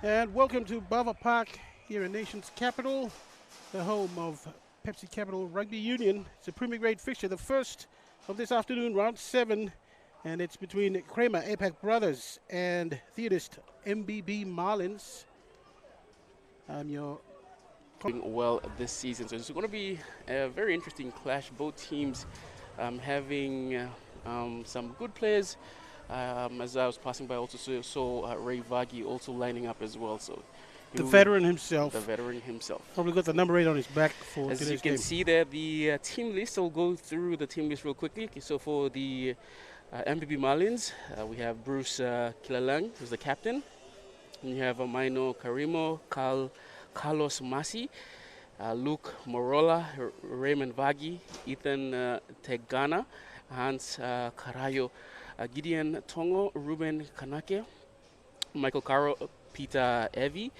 And welcome to Bava Park here in Nation's capital, the home of Pepsi Capital Rugby Union. It's a Premier Grade fixture, the first of this afternoon, round 7, and it's between KRAMER APAC Brothers and THEODIST MBB Marlins. I'm your Doing well this season, so it's going to be a very interesting clash. Both teams having some good players. As I was passing by, also saw Ray Vagi also lining up as well. So the veteran himself. The veteran himself. Probably got the number 8 on his back for As today's you can game. see there, the team list. I'll go through the team list real quickly. Okay, so for the MBB Marlins, we have Bruce Kilalang, who's the captain. And you have Maino Karimo, Carlos Masi, Luke Morola, Raymond Vagi, Ethan Tegana, Hans Karayo, Gideon Tongo, Ruben Kanake, Michael Caro, Peter Evie,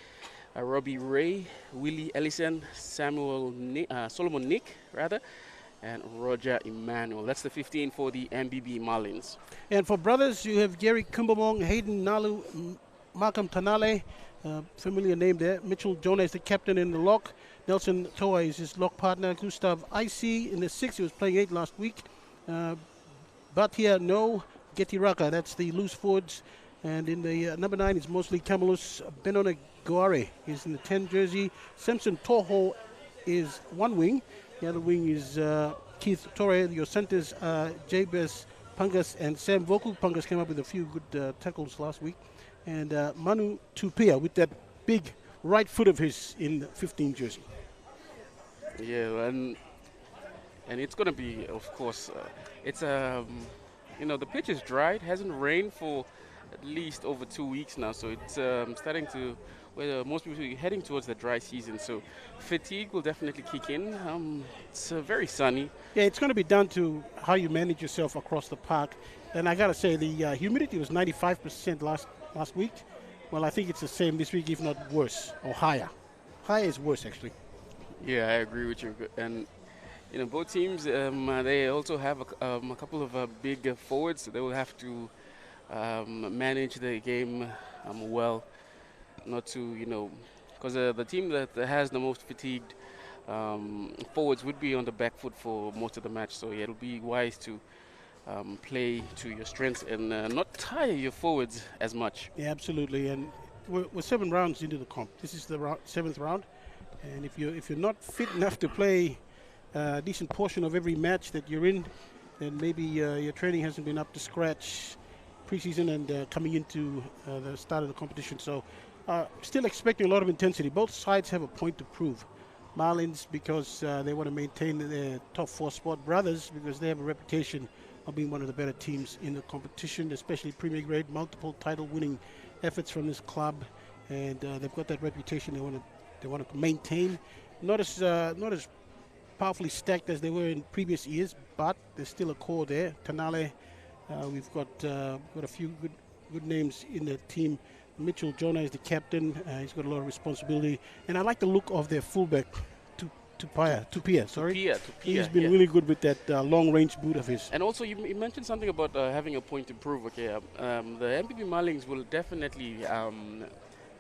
Robbie Ray, Willie Ellison, Solomon Nick, and Roger Emmanuel. That's the 15 for the MBB Marlins. And for brothers, you have Gary Kumbamong, Hayden Nalu, Malcolm Tanale, familiar name there. Mitchell Jonah is the captain in the lock. Nelson Toa is his lock partner. Gustav Icy in the 6. He was playing 8 last week. Batia No, Getty Raka, that's the loose forwards. And in the number 9 is mostly Kamalus Benona Guare. He's in the 10 jersey. Simpson Toho is one wing. The other wing is Keith Torre. Your centers are Jabez Pungas and Sam Voku. Pungas came up with a few good tackles last week. And Manu Tupia with that big right foot of his in the 15 jersey. Yeah, and it's going to be, of course, it's the pitch is dry. It hasn't rained for at least over 2 weeks now, so it's starting to, most people are heading towards the dry season, so fatigue will definitely kick in. It's very sunny. Yeah, it's going to be down to how you manage yourself across the park. And I got to say, the humidity was 95% last week. Well, I think it's the same this week, if not worse, or higher. Higher is worse, actually. Yeah, I agree with you. And both teams, they also have a couple of big forwards. So they will have to manage the game well, not to because the team that has the most fatigued forwards would be on the back foot for most of the match. So yeah, it'll be wise to play to your strengths and not tire your forwards as much. Yeah, absolutely. And we're 7 rounds into the comp. This is the 7th round, and if you're not fit enough to play a decent portion of every match that you're in, then maybe your training hasn't been up to scratch preseason and coming into the start of the competition. So still expecting a lot of intensity. Both sides have a point to prove. Marlins because they want to maintain their top 4 spot. Brothers because they have a reputation of being one of the better teams in the competition, especially Premier Grade, multiple title-winning efforts from this club, and they've got that reputation they want to maintain. Not as powerfully stacked as they were in previous years, but there's still a core there. Tanale, we've got a few good names in the team. Mitchell Jonah is the captain. He's got a lot of responsibility, and I like the look of their fullback, Tupia. He's been really good with that long-range boot of his. And also, you mentioned something about having a point to prove. Okay, the MPB Marlins will definitely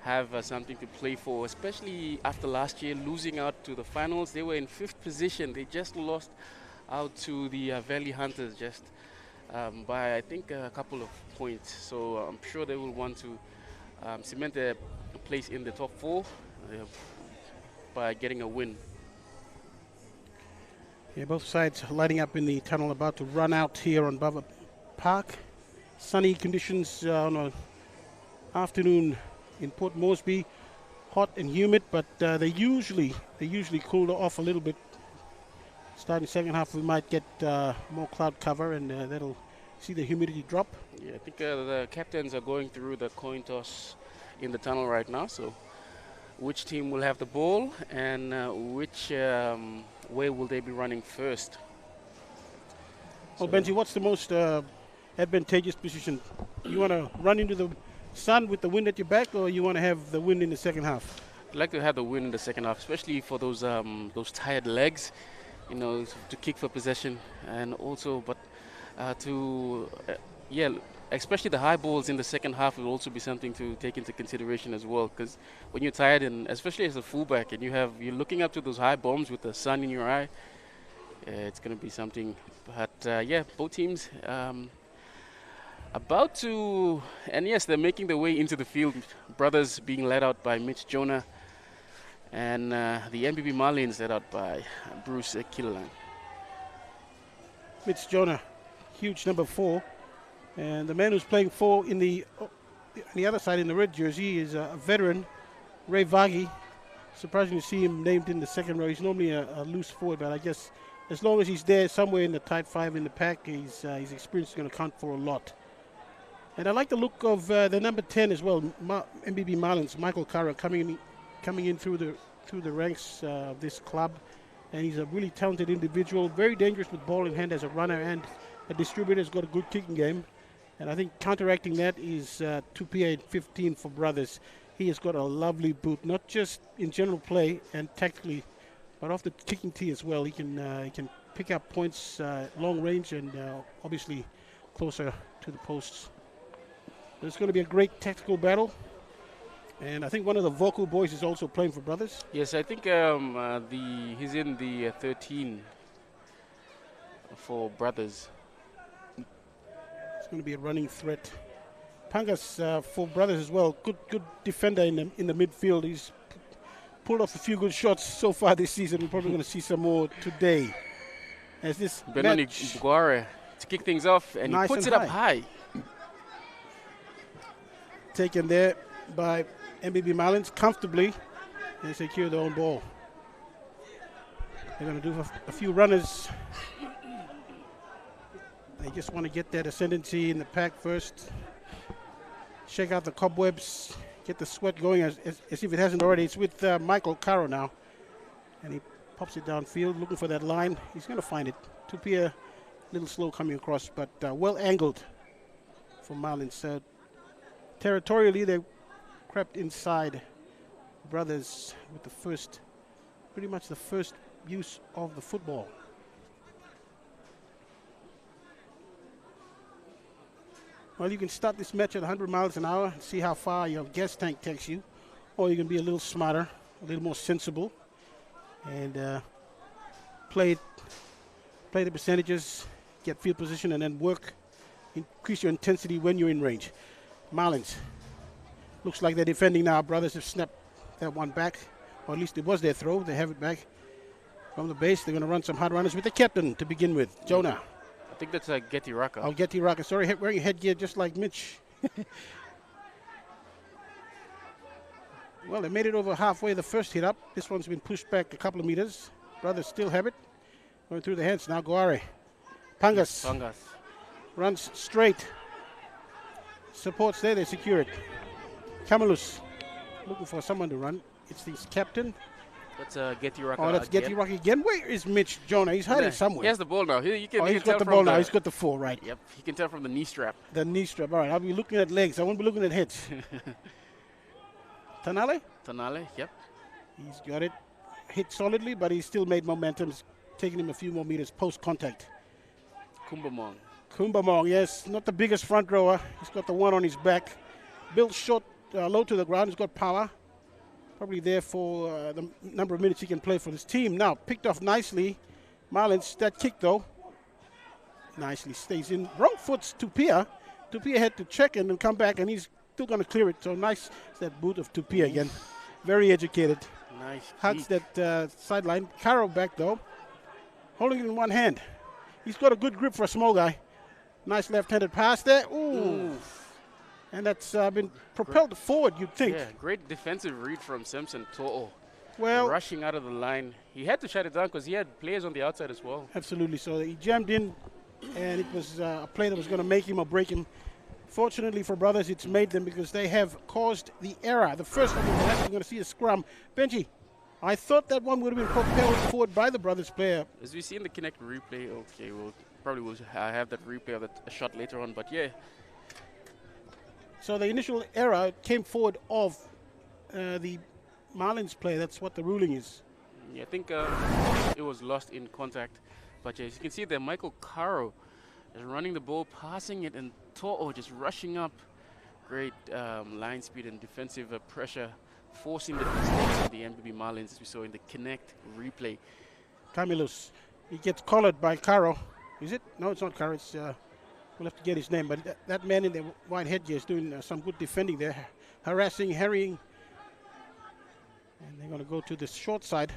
have something to play for, especially after last year losing out to the finals. They were in 5th position. They just lost out to the Valley Hunters just by, I think, a couple of points. So I'm sure they will want to cement their place in the top 4 by getting a win. Yeah, both sides lighting up in the tunnel, about to run out here on Bava Park. Sunny conditions on an afternoon in Port Moresby, hot and humid, but they usually cool off a little bit. Starting second half, we might get more cloud cover, and that'll see the humidity drop. Yeah, I think the captains are going through the coin toss in the tunnel right now. So, which team will have the ball, and which way will they be running first? Well, Benji, what's the most advantageous position? You want to run into the sun with the wind at your back, or you want to have the wind in the second half? I'd like to have the wind in the second half, especially for those tired legs, to kick for possession, and also, but especially the high balls in the second half will also be something to take into consideration as well. Because when you're tired, and especially as a fullback, and you're looking up to those high bombs with the sun in your eye, it's going to be something. But yeah, both teams about to, and yes, they're making their way into the field. Brothers being led out by Mitch Jonah, and the MBB Marlins led out by Bruce Kilalang. Mitch Jonah, huge number 4. And the man who's playing 4 on the other side in the red jersey is a veteran, Ray Vagi. Surprising to see him named in the second row. He's normally a loose forward, but I guess as long as he's there somewhere in the tight 5 in the pack, his experience is going to count for a lot. And I like the look of the number 10 as well, MBB Marlins, Michael Kara, coming in through the ranks of this club. And he's a really talented individual, very dangerous with ball in hand as a runner and a distributor. Has got a good kicking game. And I think counteracting that is Tupia at 15 for Brothers. He has got a lovely boot, not just in general play and tactically, but off the kicking tee as well. He can pick up points long range and obviously closer to the posts. It's going to be a great tactical battle. And I think one of the vocal boys is also playing for Brothers. Yes, I think he's in the 13 for Brothers. It's going to be a running threat. Pangas for Brothers as well. Good defender in the midfield. He's pulled off a few good shots so far this season. We're probably going to see some more today. As this Benoni Bugware to kick things off, and nice, he puts it up high. Taken there by MBB Marlins comfortably. They secure their own ball. They're going to do a few runners. They just want to get that ascendancy in the pack first. Shake out the cobwebs. Get the sweat going as if it hasn't already. It's with Michael Caro now. And he pops it downfield looking for that line. He's going to find it. Tupia a little slow coming across, but well angled for Marlins. Territorially, they crept inside Brothers with pretty much the first use of the football. Well, you can start this match at 100 miles an hour and see how far your gas tank takes you, or you can be a little smarter, a little more sensible, and play the percentages, get field position, and then increase your intensity when you're in range. Marlins. Looks like they're defending now. Brothers have snapped that one back, or at least it was their throw. They have it back from the base. They're going to run some hard runners with the captain to begin with, Jonah. I think that's Getty Raka. Oh, Getty Raka. Sorry, wearing headgear just like Mitch. Well, they made it over halfway the first hit up. This one's been pushed back a couple of meters. Brothers still have it. Going through the hands now, Goare. Pangas. Runs straight. Supports there, they secure it. Kamalus looking for someone to run. It's the captain. That's Getty Raka. Oh, that's Getty Raka again. Where is Mitch Jonah? He's hiding somewhere. He has the ball now. He's got the ball now. He's got the 4, right. Yep, he can tell from the knee strap. The knee strap. All right, I'll be looking at legs. I won't be looking at heads. Tanale, yep. He's got it. Hit solidly, but he's still made momentum. It's taking him a few more meters post-contact. Kumbamong, yes. Not the biggest front rower. He's got the one on his back. Built short, low to the ground. He's got power. Probably there for the number of minutes he can play for his team. Now, picked off nicely. Marlins, that kick, though. Nicely stays in. Wrong foot's Tupia. Tupia had to check and then come back, and he's still going to clear it. So nice, that boot of Tupia again. Very educated. Nice. Hugs that sideline. Caro back, though. Holding it in one hand. He's got a good grip for a small guy. Nice left-handed pass there. Ooh. And that's been propelled forward, you'd think. Yeah, great defensive read from Simpson To'o. Well, rushing out of the line. He had to shut it down because he had players on the outside as well. Absolutely. So he jammed in, and it was a play that was going to make him or break him. Fortunately for Brothers, it's made them because they have caused the error. The first one we're actually going to see a scrum. Benji, I thought that one would have been propelled forward by the Brothers player. As we see in the Connect replay, okay, we'll probably have that replay of that shot later on, but yeah. So the initial error came forward of the Marlins player. That's what the ruling is. Yeah, I think it was lost in contact. But yeah, as you can see there, Michael Caro is running the ball, passing it, and To'o just rushing up. Great line speed and defensive pressure, forcing the mistakes of the MBB Marlins, as we saw in the Connect replay. Camillus, he gets collared by Caro. Is it? No, it's not Caro. It's, we'll have to get his name. But that man in the white headgear is doing some good defending there. Harassing, harrying. And they're going to go to the short side,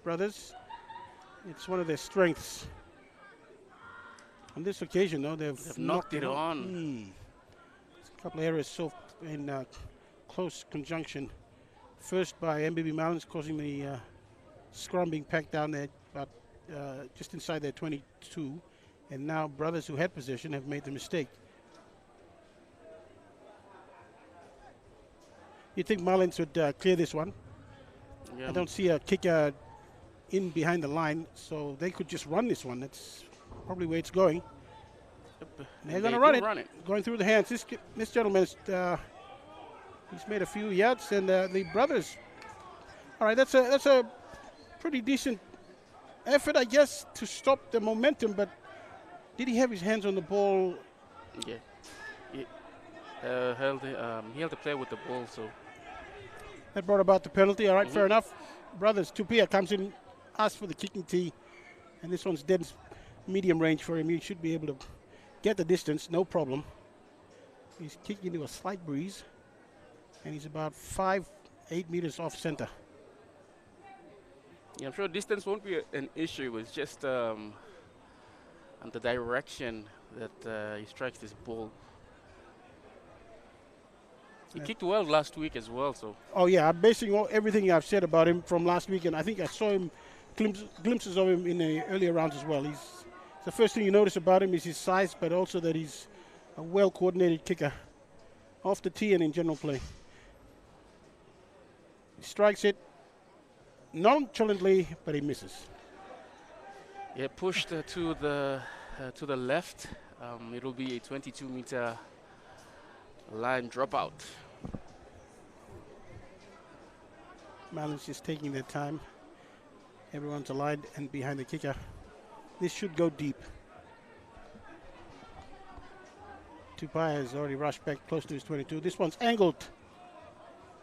brothers. It's one of their strengths. On this occasion, though, they've knocked it on. A couple of areas so in close conjunction. First by MBB Marlins, causing the scrum being packed down there, about just inside their 22. And now brothers who had possession have made the mistake. You think Marlins would clear this one? Yeah. I don't see a kicker in behind the line, so they could just run this one. That's probably where it's going. Yep. They're going to run it. Going through the hands. This gentleman, he's made a few yards, and the brothers. All right, that's a pretty decent effort, I guess, to stop the momentum. But did he have his hands on the ball? Yeah, he held the player with the ball, so that brought about the penalty. All right, fair enough. Brothers, Tupia comes in, asks for the kicking tee, and this one's dead medium range for him. He should be able to get the distance, no problem. He's kicking into a slight breeze, and he's about 5-8 meters off center. Yeah, I'm sure distance won't be an issue. It's just and the direction that he strikes this ball. He kicked well last week as well, so. Oh yeah, I'm basing everything I've said about him from last week, and I think I saw him glimpses of him in the earlier rounds as well. The first thing you notice about him is his size, but also that he's a well-coordinated kicker off the tee and in general play. He strikes it nonchalantly, but he misses. Yeah, pushed to the left. It'll be a 22-meter line dropout. Marlins just taking their time. Everyone's aligned and behind the kicker. This should go deep. Tupai has already rushed back close to his 22. This one's angled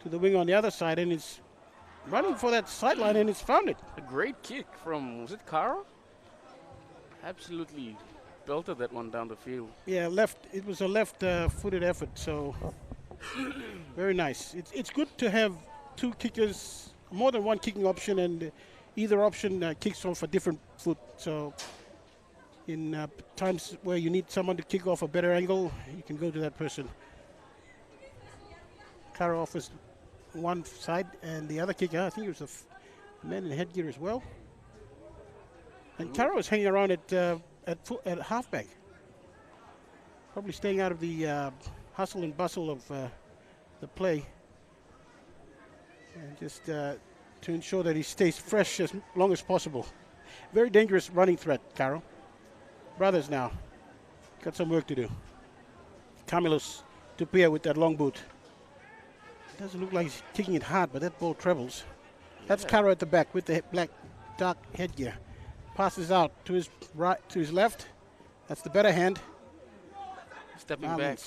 to the wing on the other side, and it's running for that sideline, and it's found it. A great kick from, was it Kara? Absolutely belted that one down the field. Yeah, left. It was a left-footed effort, so very nice. It's good to have two kickers, more than one kicking option, and either option kicks off a different foot. So in times where you need someone to kick off a better angle, you can go to that person. Kara offers one side, and the other kicker, I think it was the man in headgear as well. And Kara was hanging around at halfback, probably staying out of the hustle and bustle of the play, and just to ensure that he stays fresh as long as possible. Very dangerous running threat, Carol. Brothers now got some work to do. Camillus Tupia with that long boot. Doesn't look like he's kicking it hard, but that ball travels. Yeah. That's Caro at the back with the black dark headgear. Passes out to his right, to his left. That's the better hand. Stepping back.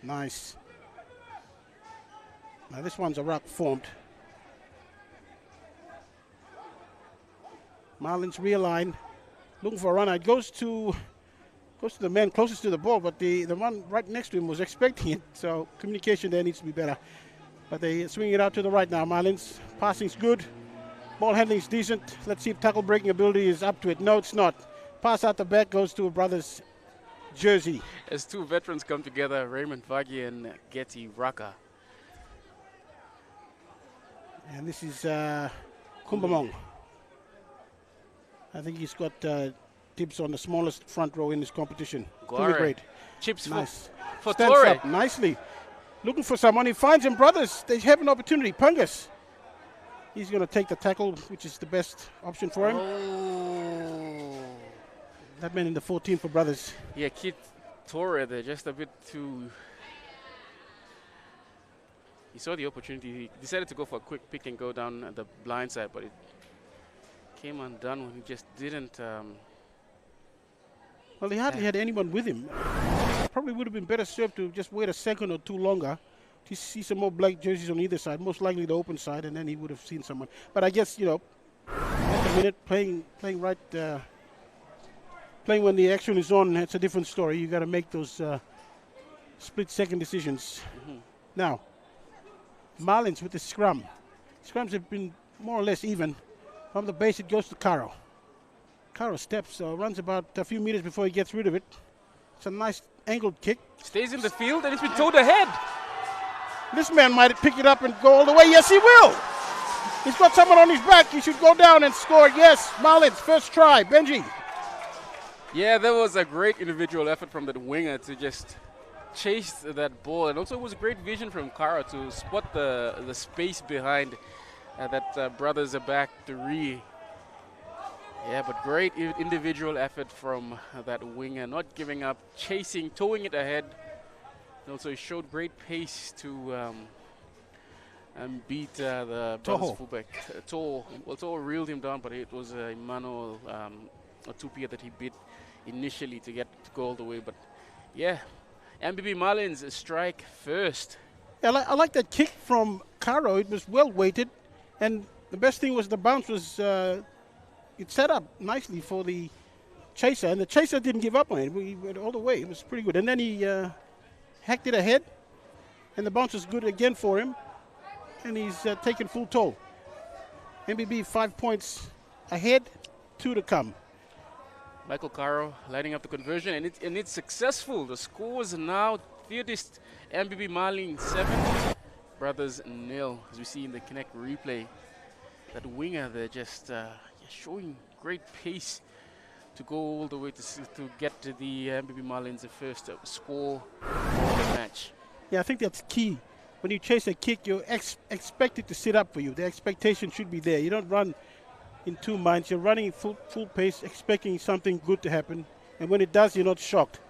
Nice. Now this one's a rock formed. Marlins realign, looking for a run. It goes to the man closest to the ball, but the one right next to him was expecting it. So communication there needs to be better. But they swing it out to the right now. Marlins passing's good. Ball handling's decent. Let's see if tackle breaking ability is up to it. No, it's not. Pass out the back goes to a brother's jersey. As two veterans come together, Raymond Vagi and Getty Raka. And this is Kumbamong. I think he's got tips on the smallest front row in this competition. Great. Chips nice. for Stands Torre. Up nicely. Looking for someone. He finds him, brothers. They have an opportunity. Pungus. He's going to take the tackle, which is the best option for him. Oh. That man in the 14 for brothers. Yeah, Kit Torre there, just a bit too. He saw the opportunity. He decided to go for a quick pick and go down the blind side, but it came undone when he just didn't. Well, he hardly had anyone with him. probably would have been better served to just wait a second or two longer to see some more black jerseys on either side, most likely the open side, and then he would have seen someone. But I guess, you know, at the minute, playing right, playing when the action is on, it's a different story. You got to make those split-second decisions. Now, Marlins with the scrum. Scrums have been more or less even. From the base, it goes to Caro. Caro steps, runs about a few meters before he gets rid of it. It's a nice angled kick. Stays in the field, and it's been towed ahead. This man might pick it up and go all the way. Yes, he will. He's got someone on his back. He should go down and score. Yes, Marlins, first try. Benji. Yeah, that was a great individual effort from that winger to just chase that ball. And also it was great vision from Kara to spot the space behind that brothers are back three. Yeah, but great individual effort from that winger, not giving up, chasing, towing it ahead. And also it showed great pace to beat the brothers fullback. Toho reeled him down, but it was Emmanuel Tupia that he beat initially to go all the way. But yeah, MBB Marlins strike first. Yeah, I like that kick from Caro. It was well weighted, and the best thing was the bounce was it set up nicely for the chaser, and the chaser didn't give up on it. We went all the way. It was pretty good, and then he hacked it ahead, and the bounce was good again for him, and he's taken full toll. MBB 5 points ahead, 2 to come. Michael Caro lighting up the conversion, and it's successful. The score is now THEODIST MBB Marlins 7, brothers 0. As we see in the Connect replay, that winger there just showing great pace to go all the way to get to the MBB Marlins the first score of the match. Yeah, I think that's key. When you chase a kick, you're expected to sit up for you. The expectation should be there. You don't run in two minds. You're running full pace, expecting something good to happen. And when it does, you're not shocked.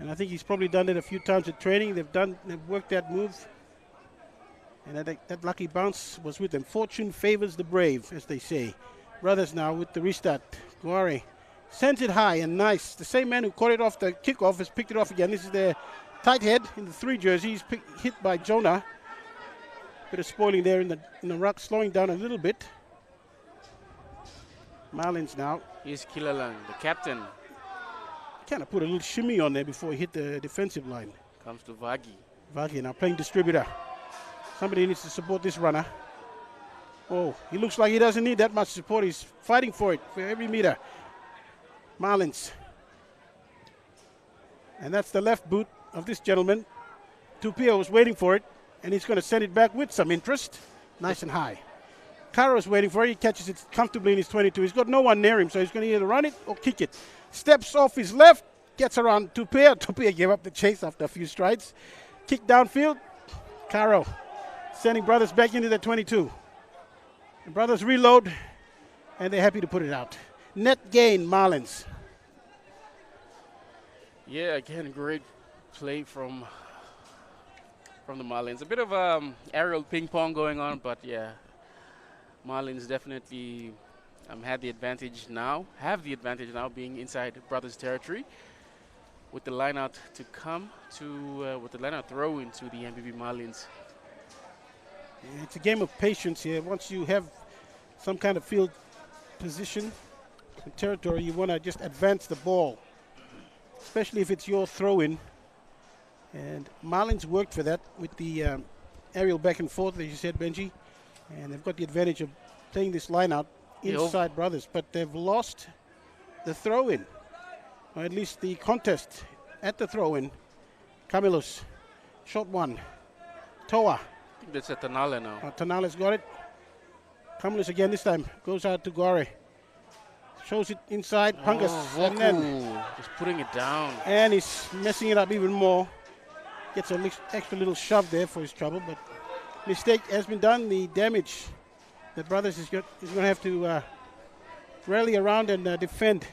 And I think he's probably done it a few times at training. They've worked that move. And that lucky bounce was with them. Fortune favors the brave, as they say. Brothers now with the restart. Guare sends it high and nice. The same man who caught it off the kickoff has picked it off again. This is their tight head in the 3 jersey. He's hit by Jonah. Bit of spoiling there in the ruck, slowing down a little bit. Marlins now. Here's Kilalang, the captain. Kind of put a little shimmy on there before he hit the defensive line. Comes to Vagi. Vagi now playing distributor. Somebody needs to support this runner. Oh, he looks like he doesn't need that much support. He's fighting for it for every meter. Marlins. And that's the left boot of this gentleman. Tupia was waiting for it, and he's going to send it back with some interest. Nice and high. Caro's waiting for it. He catches it comfortably in his 22. He's got no one near him, so he's going to either run it or kick it. Steps off his left, gets around Tupia. Tupia gave up the chase after a few strides. Kick downfield. Caro sending brothers back into the 22. The brothers reload, and they're happy to put it out. Net gain, Marlins. Yeah, again, great play from the Marlins. A bit of aerial ping pong going on, but yeah, Marlins definitely have the advantage now being inside brothers territory with the line out to come to with the line out throw into the MBB Marlins. It's a game of patience here. Once you have some kind of field position and territory, you want to just advance the ball, especially if it's your throw-in. And Marlins worked for that with the aerial back and forth, as you said, Benji. And they've got the advantage of playing this line out inside brothers. But they've lost the throw-in, or at least the contest at the throw-in. Camillus, short one. Toa. I think that's a Tanale now. Tanale's got it. Camillus again this time. Goes out to Gore. Shows it inside. Pungus. And then just putting it down. And he's messing it up even more. Gets an extra little shove there for his trouble, but mistake has been done. The damage that Brothers is going to have to rally around and defend.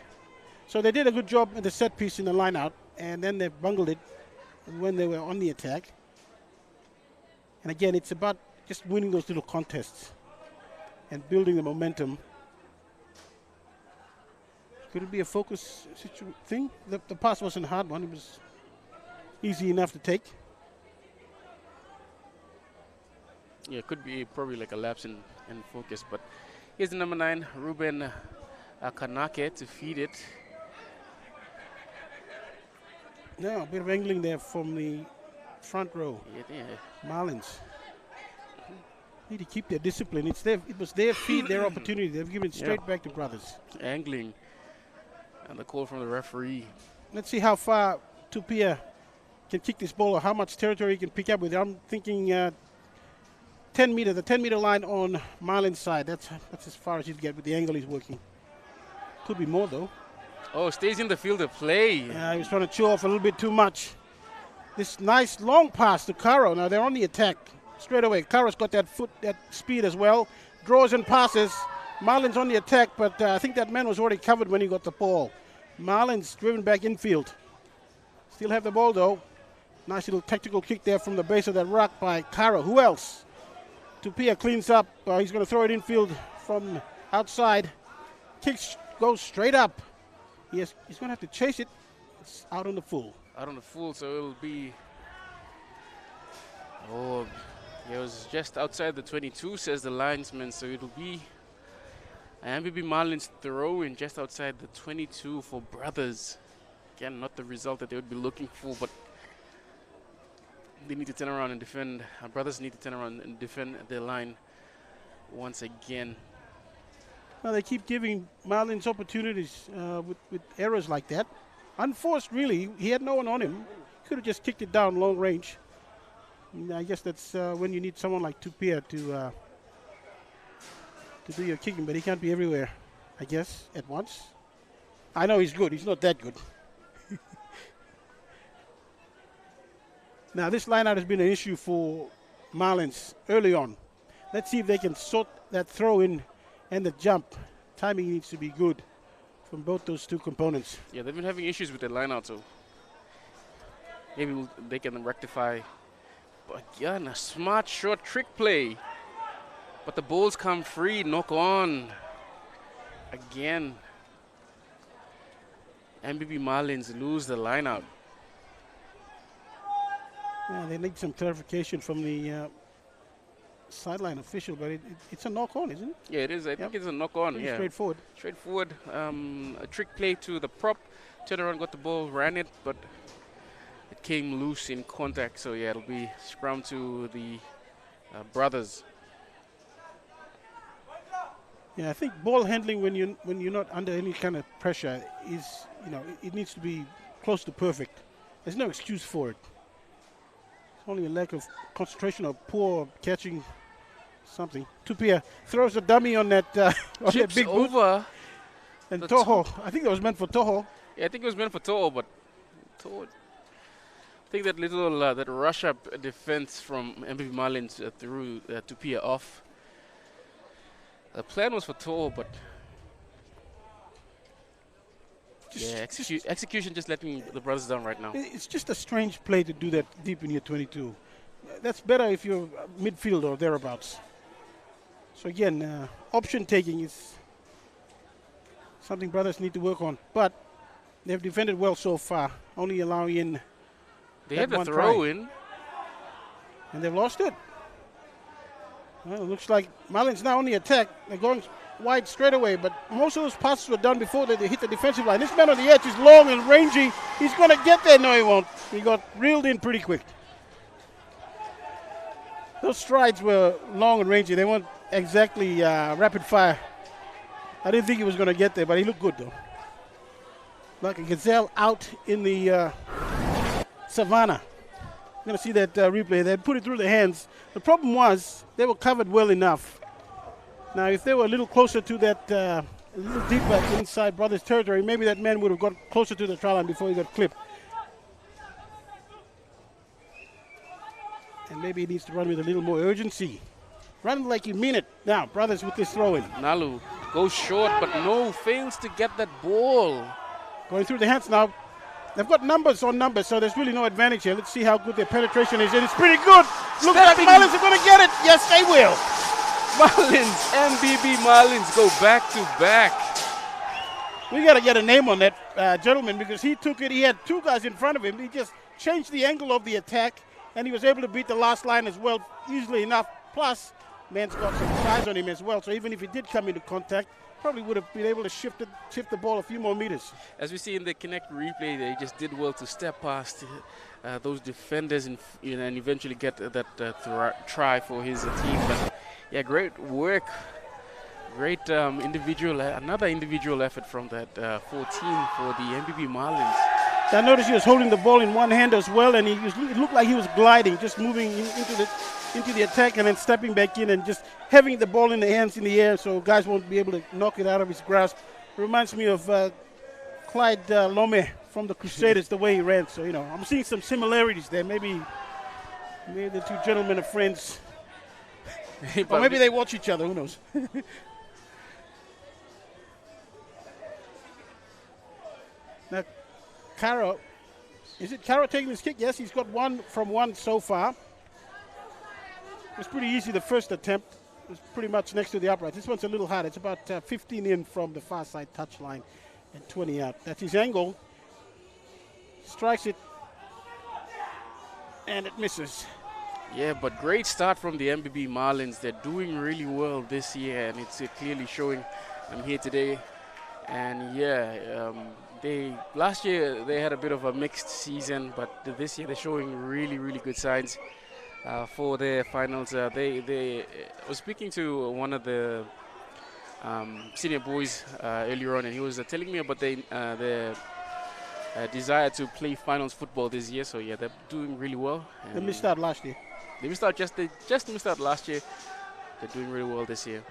So they did a good job at the set piece in the line out, and then they bungled it when they were on the attack. And again, it's about just winning those little contests and building the momentum. Could it be a focus thing? The pass wasn't a hard one. It was easy enough to take. Yeah, it could be probably like a lapse in focus, but here's the number 9, Ruben Kanake, to feed it. Now, a bit of angling there from the front row. Yeah. Marlins need to keep their discipline. It was their feed, their opportunity. They've given it straight back to Brothers. Angling. And the call from the referee. Let's see how far Tupia can kick this ball or how much territory he can pick up with. I'm thinking 10 meter, the 10 meter line on Marlin's side. That's as far as he'd get with the angle he's working. Could be more though. Oh, stays in the field of play. He was trying to chew off a little bit too much. This nice long pass to Caro. Now they're on the attack straight away. Caro's got that speed as well. Draws and passes. Marlin's on the attack, but I think that man was already covered when he got the ball. Marlin's driven back infield. Still have the ball though. Nice little tactical kick there from the base of that rock by Caro. Who else? Tupia cleans up. He's going to throw it infield from outside. Kicks, goes straight up. He's going to have to chase it. It's out on the full. Out on the full, so it'll be... Oh, it was just outside the 22, says the linesman, so it'll be MBB Marlins throw in just outside the 22 for Brothers. Again, not the result that they would be looking for, but they need to turn around and defend. Brothers need to turn around and defend their line once again. Well, they keep giving Marlins opportunities with errors like that. Unforced, really. He had no one on him. Could have just kicked it down long range. And I guess that's when you need someone like Tupia to do your kicking, but he can't be everywhere, I guess, at once. I know he's good. He's not that good. Now, this lineout has been an issue for Marlins early on. Let's see if they can sort that throw in and the jump. Timing needs to be good from both those two components. Yeah, they've been having issues with their lineout, so maybe they can rectify. But again, a smart short trick play. But the balls come free, knock on. Again, MBB Marlins lose the lineout. Yeah, they need some clarification from the sideline official, but it's a knock-on, isn't it? Yeah, it is. I think it's a knock-on. Pretty yeah, straightforward. Straightforward. A trick play to the prop. Turned around, got the ball, ran it, but it came loose in contact. So yeah, it'll be scrum to the Brothers. Yeah, I think ball handling when you're not under any kind of pressure is, it needs to be close to perfect. There's no excuse for it. It's only a lack of concentration or poor catching something. Tupia throws a dummy on that, on that big boot. Over. And Toho, I think that was meant for Toho. Yeah, I think it was meant for Toho, but Toho, I think that little that rush up defense from MBB Marlins threw Tupia off. The plan was for Toho, but execution just letting the Brothers down right now. It's just a strange play to do that deep in your 22. That's better if you're midfield or thereabouts. So again, option taking is something Brothers need to work on. But they've defended well so far, only allowing in. They had the throw in. And they've lost it. Well, it looks like Marlins now on the attack. They're going wide straight away, but most of those passes were done before they hit the defensive line. This man on the edge is long and rangy. He's going to get there. No, he won't. He got reeled in pretty quick. Those strides were long and rangy. They weren't exactly rapid fire. I didn't think he was going to get there, but he looked good, though. Like a gazelle out in the savannah. You're going to see that replay. They put it through the hands. The problem was they were covered well enough. Now, if they were a little closer to that, a little deeper inside Brothers' territory, maybe that man would have got closer to the try line before he got clipped. And maybe he needs to run with a little more urgency. Run like you mean it. Now, Brothers with this throw-in. Nalu goes short, but no, fails to get that ball. Going through the hands now. They've got numbers on numbers, so there's really no advantage here. Let's see how good their penetration is. And it's pretty good. Looks like Marlins are going to get it. Yes, they will. Marlins, MBB Marlins go back to back. We got to get a name on that gentleman because he took it. He had two guys in front of him. He just changed the angle of the attack, and he was able to beat the last line as well, easily enough. Plus, Men's got some size on him as well, so even if he did come into contact, probably would have been able to shift the ball a few more meters. As we see in the Connect replay, they just did well to step past those defenders and eventually get that try for his team. But yeah, great work, great another individual effort from that 14 for the MBB Marlins. I noticed he was holding the ball in one hand as well, and it looked like he was gliding, just moving into the attack and then stepping back in and just having the ball in the hands in the air so guys won't be able to knock it out of his grasp. Reminds me of Clyde Lome from the Crusaders, the way he ran. So, I'm seeing some similarities there. Maybe the two gentlemen are friends. Or maybe they watch each other, who knows. Now, is it Caro taking this kick? Yes, he's got 1 from 1 so far. It was pretty easy the first attempt. It was pretty much next to the upright. This one's a little hard. It's about 15 in from the far side touch line and 20 out. That's his angle. Strikes it, and it misses. Yeah, but great start from the MBB Marlins. They're doing really well this year, and it's clearly showing. I'm here today, and yeah, last year they had a bit of a mixed season, but this year they're showing really, really good signs for their finals. I was speaking to one of the senior boys earlier on, and he was telling me about their desire to play finals football this year. So yeah, they're doing really well. They missed out last year. They just missed out last year. They're doing really well this year.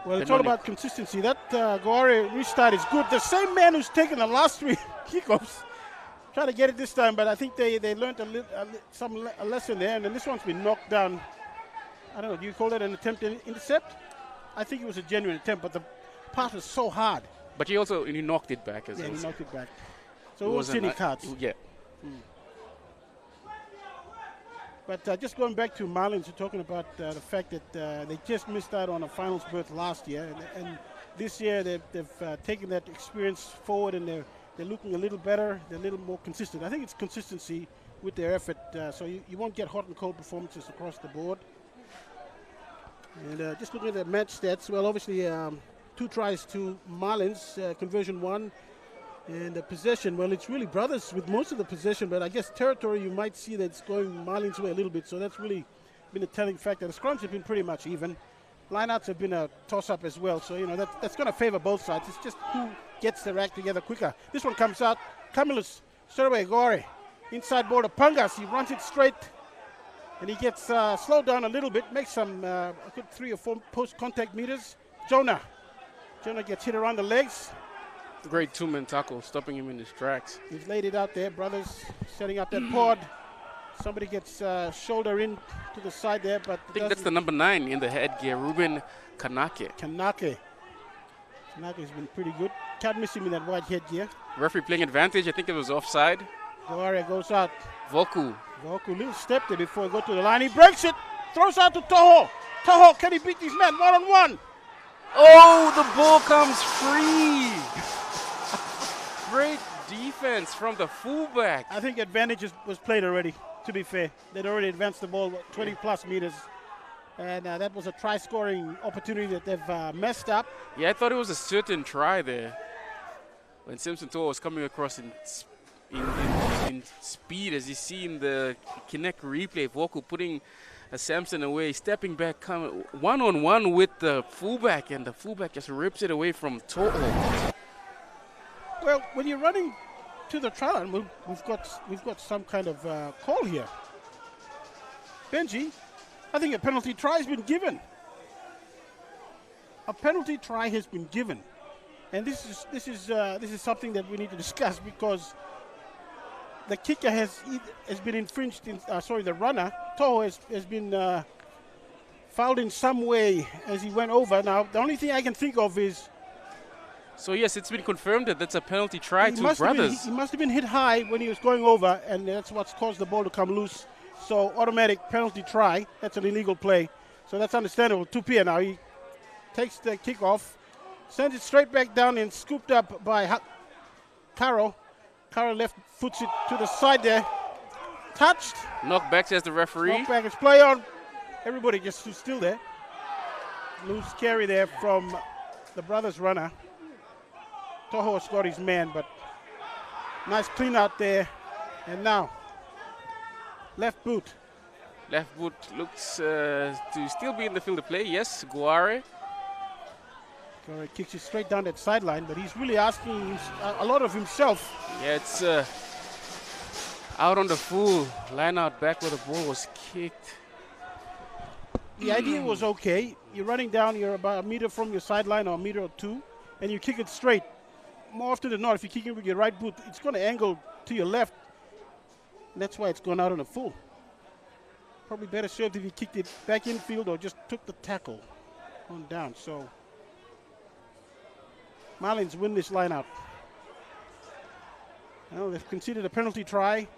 Well, it's all about consistency. That Goare restart is good. The same man who's taken the last 3 kickoffs, trying to get it this time, but I think they learned a lesson there, and then this one's been knocked down. I don't know, do you call that an attempt to intercept? I think it was a genuine attempt, but the pass was so hard. But he knocked it back as well. Yeah, he knocked it back. So it was silly cards. Yeah. But just going back to Marlins, you're talking about the fact that they just missed out on a finals berth last year, and this year they've taken that experience forward, and they're looking a little better. They're a little more consistent. I think it's consistency with their effort, so you won't get hot and cold performances across the board. And just looking at the match stats, well, obviously 2 tries to Marlins, conversion 1. And the possession, well, it's really brothers with most of the possession, but I guess territory, you might see that it's going Marlins' way a little bit, so that's really been a telling factor. The scrums have been pretty much even. Lineouts have been a toss-up as well, so, that's going to favor both sides. It's just who gets their act together quicker. This one comes out. Camillus, straight away, Gore. Inside border, Pungas, he runs it straight, and he gets slowed down a little bit, makes some a good 3 or 4 post-contact meters. Jonah gets hit around the legs. Great 2-man tackle, stopping him in his tracks. He's laid it out there, brothers, setting up that pod. Somebody gets shoulder in to the side there, but I think that's the number 9 in the headgear, Ruben Kanake. Kanake has been pretty good. Can't miss him in that white headgear. Referee playing advantage. I think it was offside. Goare goes out. Voku, little step there before he go to the line. He breaks it, throws out to Toho. Toho, can he beat this man one-on-one? Oh, the ball comes free. Great defense from the fullback. I think advantage was played already, to be fair. They'd already advanced the ball 20-plus meters. And that was a try-scoring opportunity that they've messed up. Yeah, I thought it was a certain try there. When Simpson Toho was coming across in speed, as you see in the Connect replay, Voku putting Samson away, stepping back, coming one-on-one with the fullback, and the fullback just rips it away from Toho. Well, when you're running to the try line, we've got some kind of call here. Benji, I think a penalty try has been given. A penalty try has been given, and this is something that we need to discuss, because the kicker has been infringed. The runner Toho has been fouled in some way as he went over. Now, the only thing I can think of is. So yes, it's been confirmed that that's a penalty try to brothers. He must have been hit high when he was going over, and that's what's caused the ball to come loose. So automatic penalty try. That's an illegal play. So that's understandable. Tupia now. He takes the kickoff, sends it straight back down, and scooped up by Caro. Kara left foots it to the side there. Touched. Knockback, says the referee. Knockback is play on. Everybody just stood still there. Loose carry there from the brothers' runner. Toho has got his man, but nice clean out there. And now, left boot. Left boot looks to still be in the field of play. Yes, Guare. Guare kicks it straight down that sideline, but he's really asking a lot of himself. Yeah, it's out on the full line out back where the ball was kicked. The idea was okay. You're running down, you're about a meter from your sideline or a meter or two, and you kick it straight. More often than not, if you kick it with your right boot, it's going to angle to your left. And that's why it's gone out on a full. Probably better served if you kicked it back infield or just took the tackle on down. So Marlins win this line out. Well, they've conceded a penalty try.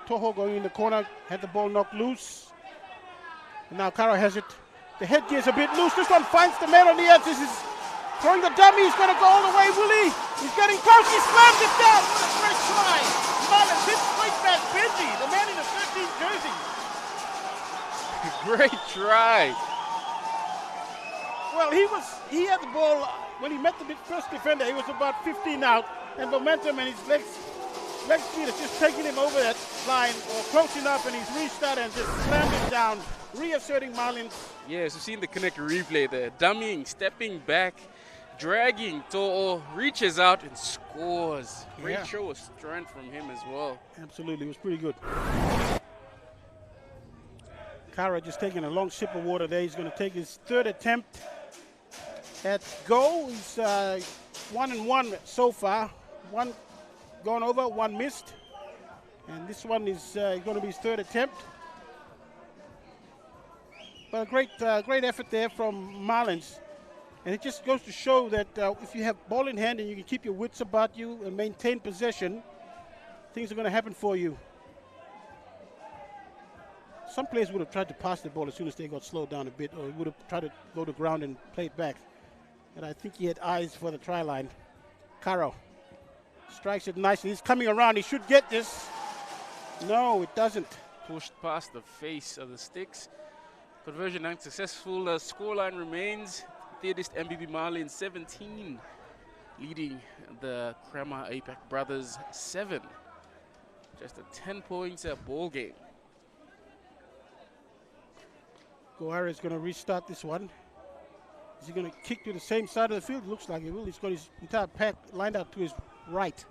Toho going in the corner, had the ball knocked loose. And now Kara has it. The headgear's a bit loose. This one finds the man on the edge. This is throwing the dummy. He's going to go all the way, will he? He's getting close. He slams it down. What a great try. Marlins hit straight back Benji, the man in the 13th jersey. Great try. Well, he had the ball when he met the first defender. He was about 15 out, and momentum and his legs speed is just taking him over that line or close enough, and he's reached out and just slammed it down, reasserting Marlins. Yes, you've seen the connect replay there. Dummying, stepping back, dragging. To'o reaches out and scores. Great show of strength from him as well. Absolutely, it was pretty good. Kara just taking a long sip of water there. He's going to take his third attempt at goal. He's 1-1 so far. One gone over, one missed. And this one is going to be his third attempt. But a great effort there from Marlins. And it just goes to show that if you have ball in hand and you can keep your wits about you and maintain possession, things are going to happen for you. Some players would have tried to pass the ball as soon as they got slowed down a bit, or would have tried to go to ground and play it back. But I think he had eyes for the try line. Caro strikes it nicely. He's coming around. He should get this. No, it doesn't. Pushed past the face of the sticks. Conversion unsuccessful. The scoreline remains THEODIST MBB Marlins 17, leading the KRAMER APAC brothers 7. Just a 10 points ball game. Gohara is going to restart this one. Is he going to kick to the same side of the field? Looks like he will. He's got his entire pack lined up to his right.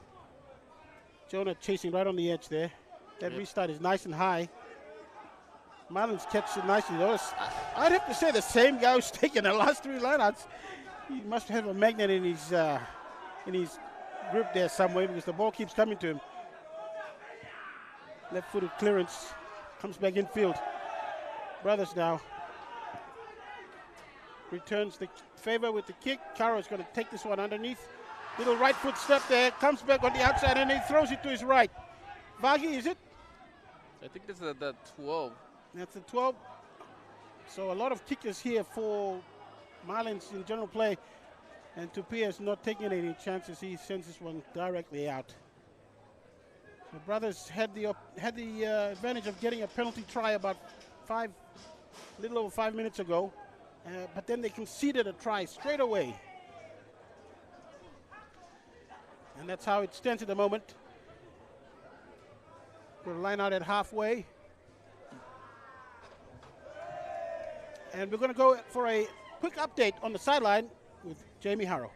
Jonah chasing right on the edge there. That restart is nice and high. Marlins catch it nicely. I'd have to say the same guy who's taking the last 3 lineouts. He must have a magnet in his grip there somewhere, because the ball keeps coming to him. Left-footed clearance. Comes back infield. Brothers now. Returns the favor with the kick. Caro is going to take this one underneath. Little right foot step there. Comes back on the outside and he throws it to his right. Vagi, is it? I think that's the 12. That's the 12. So a lot of kickers here for Marlins in general play. And Tupia is not taking any chances. He sends this one directly out. The brothers had the advantage of getting a penalty try about little over 5 minutes ago. But then they conceded a try straight away. And that's how it stands at the moment. We'll line out at halfway. And we're going to go for a quick update on the sideline with Jamie Harrow.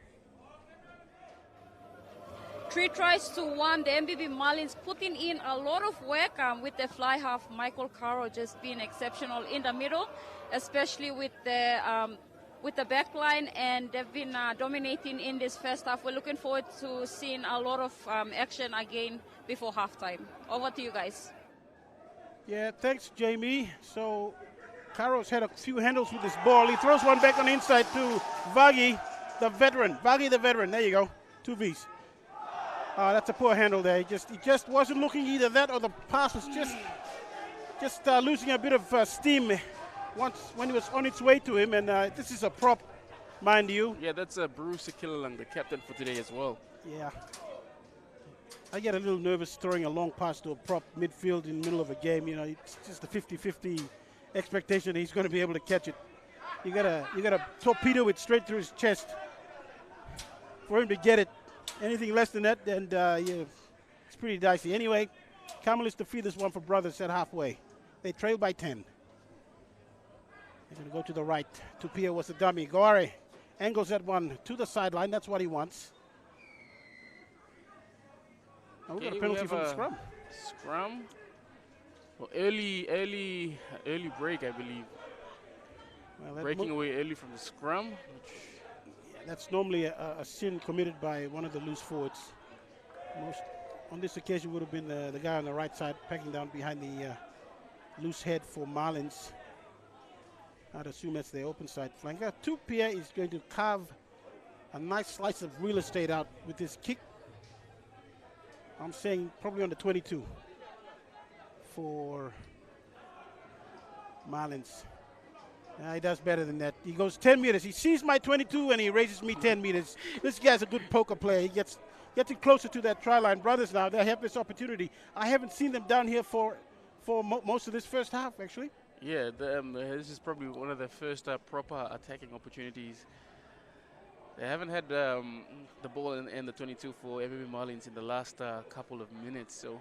3 tries to 1. The MBB Marlins putting in a lot of work with the fly half. Michael Caro just being exceptional in the middle, especially with the back line, and they've been dominating in this first half. We're looking forward to seeing a lot of action again before halftime. Over to you guys. Yeah, thanks, Jamie. So Caro's had a few handles with this ball. He throws one back on the inside to Vagi, the veteran. Vagi, the veteran. There you go. 2 Vs. That's a poor handle there. He just wasn't looking, either that or the pass was just losing a bit of steam when it was on its way to him. And this is a prop, mind you. Yeah, that's Bruce Kilalang, the captain for today as well. Yeah. I get a little nervous throwing a long pass to a prop midfield in the middle of a game. You know, it's just a 50-50 expectation he's going to be able to catch it. You gotta torpedo it straight through his chest for him to get it. Anything less than that, and yeah, it's pretty dicey. Anyway, Kamalists defeat this one for Brothers at halfway. They trail by 10. They're going to go to the right. Tupia was the dummy. Goare angles that one to the sideline. That's what he wants. Oh, we got a penalty from the scrum. Scrum. Well, early break, I believe. Well, Breaking away early from the scrum. Yeah, that's normally a sin committed by one of the loose forwards. On this occasion would have been the guy on the right side packing down behind the loose head for Marlins. I'd assume that's the open side flanker. Tupia is going to carve a nice slice of real estate out with this kick. I'm saying probably on the 22 for Marlins. He does better than that. He goes 10 meters. He sees my 22 and he raises me 10 meters. This guy's a good poker player. He gets it closer to that try line. Brothers now, they have this opportunity. I haven't seen them down here for most of this first half, actually. Yeah, this is probably one of the first proper attacking opportunities. They haven't had the ball in the 22 for MBB Marlins in the last couple of minutes, so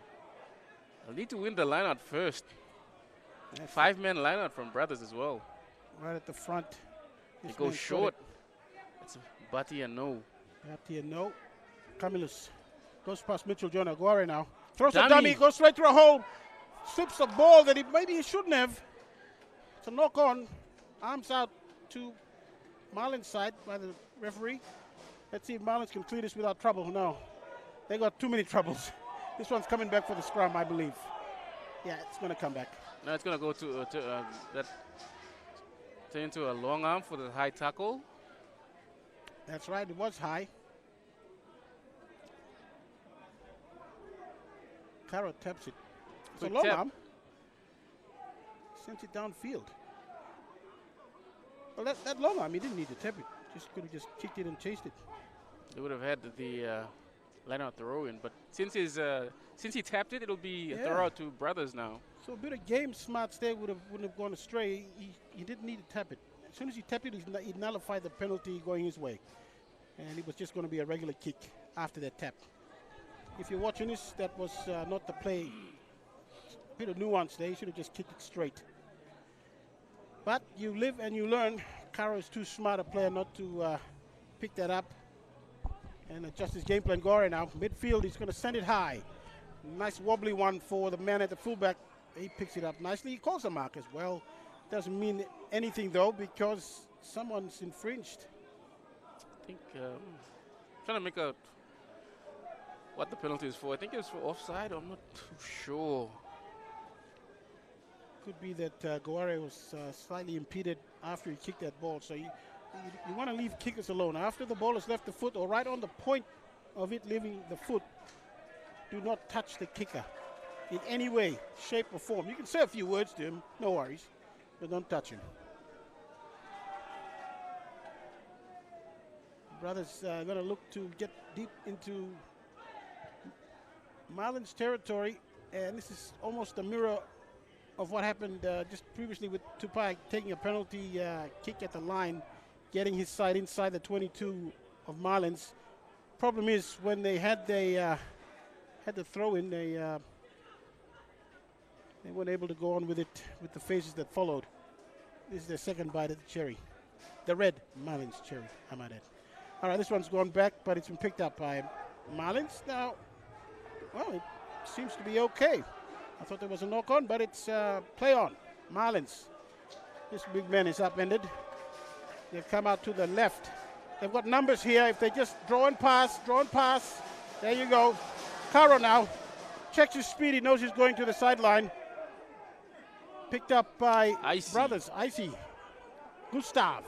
they'll need to win the lineout first. Five-man lineout from Brothers as well. Right at the front. It goes short. It's Batia no. Batia no. Camillus goes past Mitchell John Aguirre now. Throws Dummy. a dummy, goes straight through a hole. Slips a ball that maybe he shouldn't have. It's a knock on. Arms out to Marlins side by the referee. Let's see if Marlins can clear this without trouble. No, they got too many troubles. This one's coming back for the scrum, I believe. Yeah, it's going to come back. No, it's going to go to that. Turn into a long arm for the high tackle. That's right, it was high. Caro taps it. It's Good a long tap. arm. Sends it downfield. Well, that long arm, he didn't need to tap it. Just could have just kicked it and chased it. They would have had the line out throw in, but since he tapped it, it'll be a throw out to Brothers now. So a bit of game smarts there wouldn't have gone astray. He didn't need to tap it. As soon as he tapped it, he nullified the penalty going his way. And it was just going to be a regular kick after that tap. If you're watching this, that was not the play. A bit of nuance there. He should have just kicked it straight. But you live and you learn. Caro is too smart a player not to pick that up and adjust his game plan. Gore now, midfield, he's going to send it high. Nice wobbly one for the man at the fullback. He picks it up nicely. He calls a mark as well. Doesn't mean anything though because someone's infringed. I think trying to make out what the penalty is for. I think it's for offside. I'm not too sure. Could be that Goare was slightly impeded after he kicked that ball. So you want to leave kickers alone. After the ball has left the foot or right on the point of it leaving the foot, do not touch the kicker in any way, shape or form. You can say a few words to him, no worries, but don't touch him. Brothers going to look to get deep into Marlins territory, and this is almost a mirror of what happened just previously with Tupai taking a penalty kick at the line, getting his side inside the 22 of Marlins. Problem is when they had the throw in, they weren't able to go on with it with the phases that followed. This is their second bite at the cherry, the red Marlins cherry, I might add. All right, this one's gone back, but it's been picked up by Marlins. Now, well, it seems to be okay. I thought there was a knock on, but it's play on. Marlins. This big man is upended. They've come out to the left. They've got numbers here. If they just draw and pass. There you go. Caro now checks his speed. He knows he's going to the sideline. Picked up by Icy. Brothers. Icy. Gustav.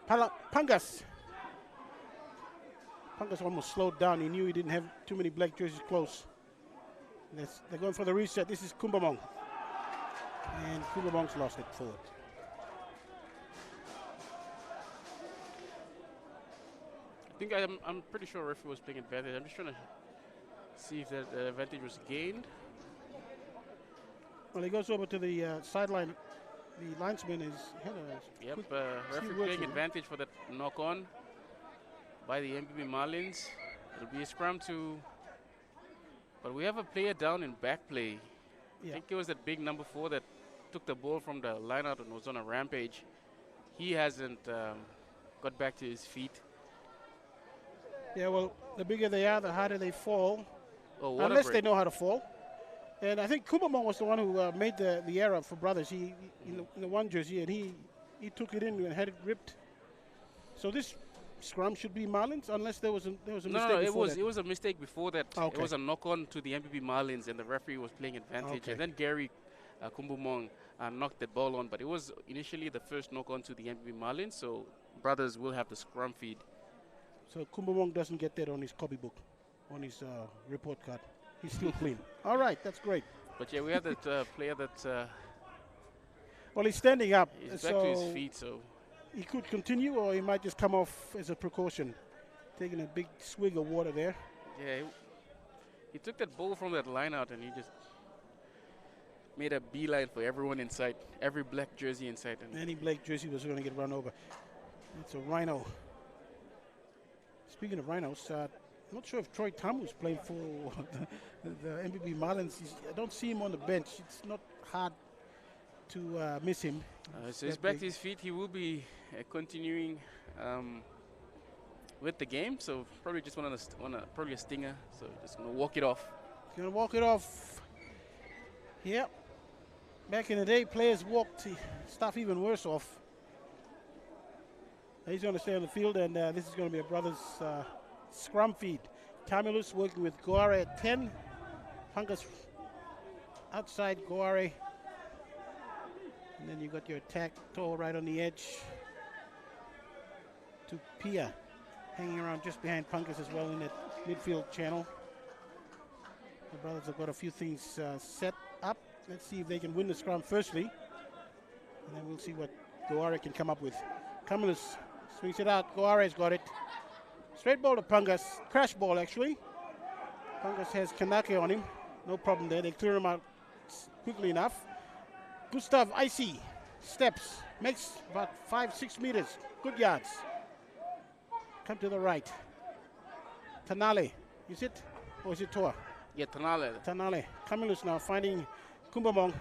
Pungas. Pungas almost slowed down. He knew he didn't have too many black jerseys close. They're going for the reset. This is Kumbamong. And Kumbamong's lost it forward. think I'm pretty sure referee was playing advantage. I'm just trying to see if that advantage was gained. Well, he goes over to the sideline. The linesman is had a Yep, quick referee playing advantage for that knock on by the MBB Marlins. It'll be a scrum to, but we have a player down in back play. Yeah. I think it was that big number 4 that took the ball from the lineout and was on a rampage. He hasn't got back to his feet. Yeah, well, the bigger they are, the harder they fall, Oh, what unless a they break. know how to fall. And I think Kumamong was the one who made the error for Brothers. He in the one jersey, and he took it in and had it ripped. So this scrum should be Marlins, unless there was a mistake. No, before that. it was a mistake before that. Okay. It was a knock on to the MBB Marlins, and the referee was playing advantage. Okay. And then Gary Kumbumong knocked the ball on, but it was initially the first knock on to the MBB Marlins. So Brothers will have the scrum feed. So Kumbamong doesn't get that on his copybook, on his report card. He's still clean. All right, that's great. But yeah, we have that player that Well, he's standing up, is so back to his feet. So he could continue, or he might just come off as a precaution, taking a big swig of water there. yeah, he took that ball from that line out, and he just made a beeline for everyone inside, every black jersey inside. And Any Blake jersey was going to get run over. It's a Rhino. Speaking of Rhinos, I'm not sure if Troy Tamu's playing for the MBB Marlins. I don't see him on the bench. It's not hard to miss him. so he's that back big. to his feet. He will be continuing with the game. So probably just probably a stinger. So just gonna walk it off. He's going to walk it off. Yep. Back in the day, players walked stuff even worse off. He's going to stay on the field, and this is going to be a Brothers scrum feed. Tamilus working with Goare at 10. Pungus outside Goare. And then you got your attack toe right on the edge to Pia, hanging around just behind Pungus as well in that midfield channel. The Brothers have got a few things set up. Let's see if they can win the scrum firstly. And then we'll see what Goare can come up with. Tamilus swings it out. Goare's got it. Straight ball to Pungus. Crash ball, actually. Pungus has Kanake on him. No problem there. They clear him out quickly enough. Gustav Icy steps. Makes about 5-6 meters. Good yards. Come to the right. Tanale. Is it? Or is it Toa? Yeah, Tanale. Tanale. Camillus now finding Kumbamong.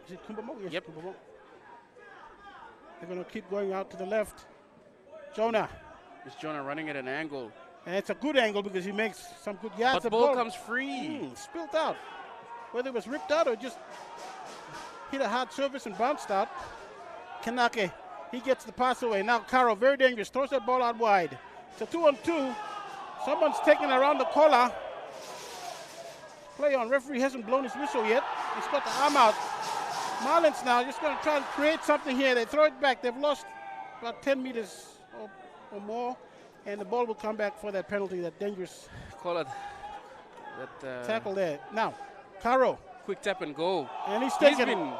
Is it Kumbamong? Yes, Yep. Kumbamong. They're going to keep going out to the left. Jonah. It's Jonah running at an angle. And it's a good angle because he makes some good yards. But The ball comes free. Spilt out. Whether it was ripped out or just hit a hard surface and bounced out. Kanake, he gets the pass away. Now Caro, very dangerous, throws that ball out wide. It's a 2-on-2. Someone's taking around the collar. Play on. Referee hasn't blown his whistle yet. He's got the arm out. Marlins now just going to try and create something here. They throw it back. They've lost about 10 meters or more. And the ball will come back for that penalty, that dangerous Call it that tackle there. Now, Caro. quick tap and go. And he's He's taken been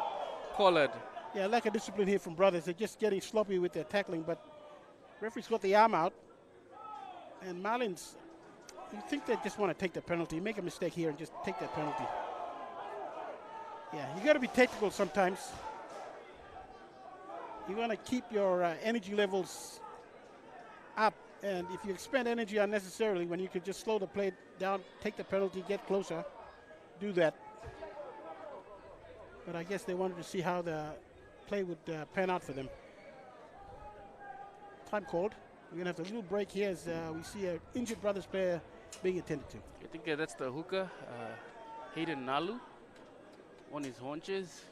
collared. Yeah, lack of discipline here from Brothers. They're just getting sloppy with their tackling, but referee's got the arm out. And Marlins, you think they just want to take the penalty. Make a mistake here and just take that penalty. Yeah, you got to be tactical sometimes. You want to keep your energy levels up. And if you expend energy unnecessarily, when you could just slow the play down, take the penalty, get closer, do that. But I guess they wanted to see how the play would pan out for them. Time called. We're going to have a little break here as we see an injured Brothers player being attended to. I think that's the hooker, Hayden Nalu, on his haunches.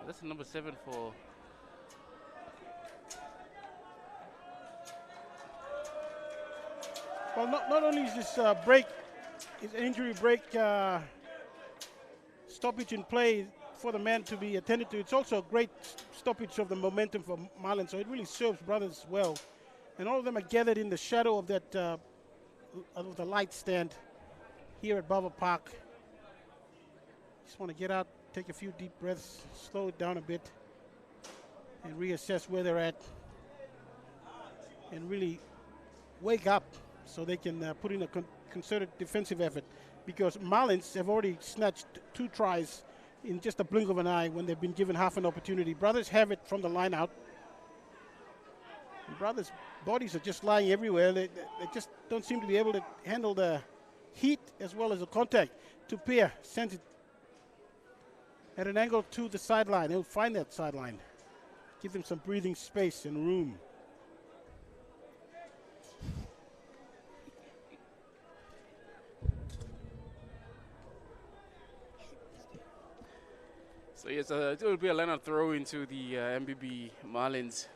That's the number 7 for. Well, not only is this break, is an injury break stoppage in play for the man to be attended to, it's also a great stoppage of the momentum for Marlins, so it really serves Brothers well. And all of them are gathered in the shadow of that of the light stand here at Bava Park. Just want to get out, take a few deep breaths, slow it down a bit, and reassess where they're at and really wake up so they can put in a concerted defensive effort, because Marlins have already snatched 2 tries in just a blink of an eye when they've been given half an opportunity. Brothers have it from the line out. And Brothers' bodies are just lying everywhere. They just don't seem to be able to handle the heat as well as the contact. Tupia sends it at an angle to the sideline. He'll find that sideline. Give them some breathing space and room. So yes, it will be a line-out throw into the MBB Marlins.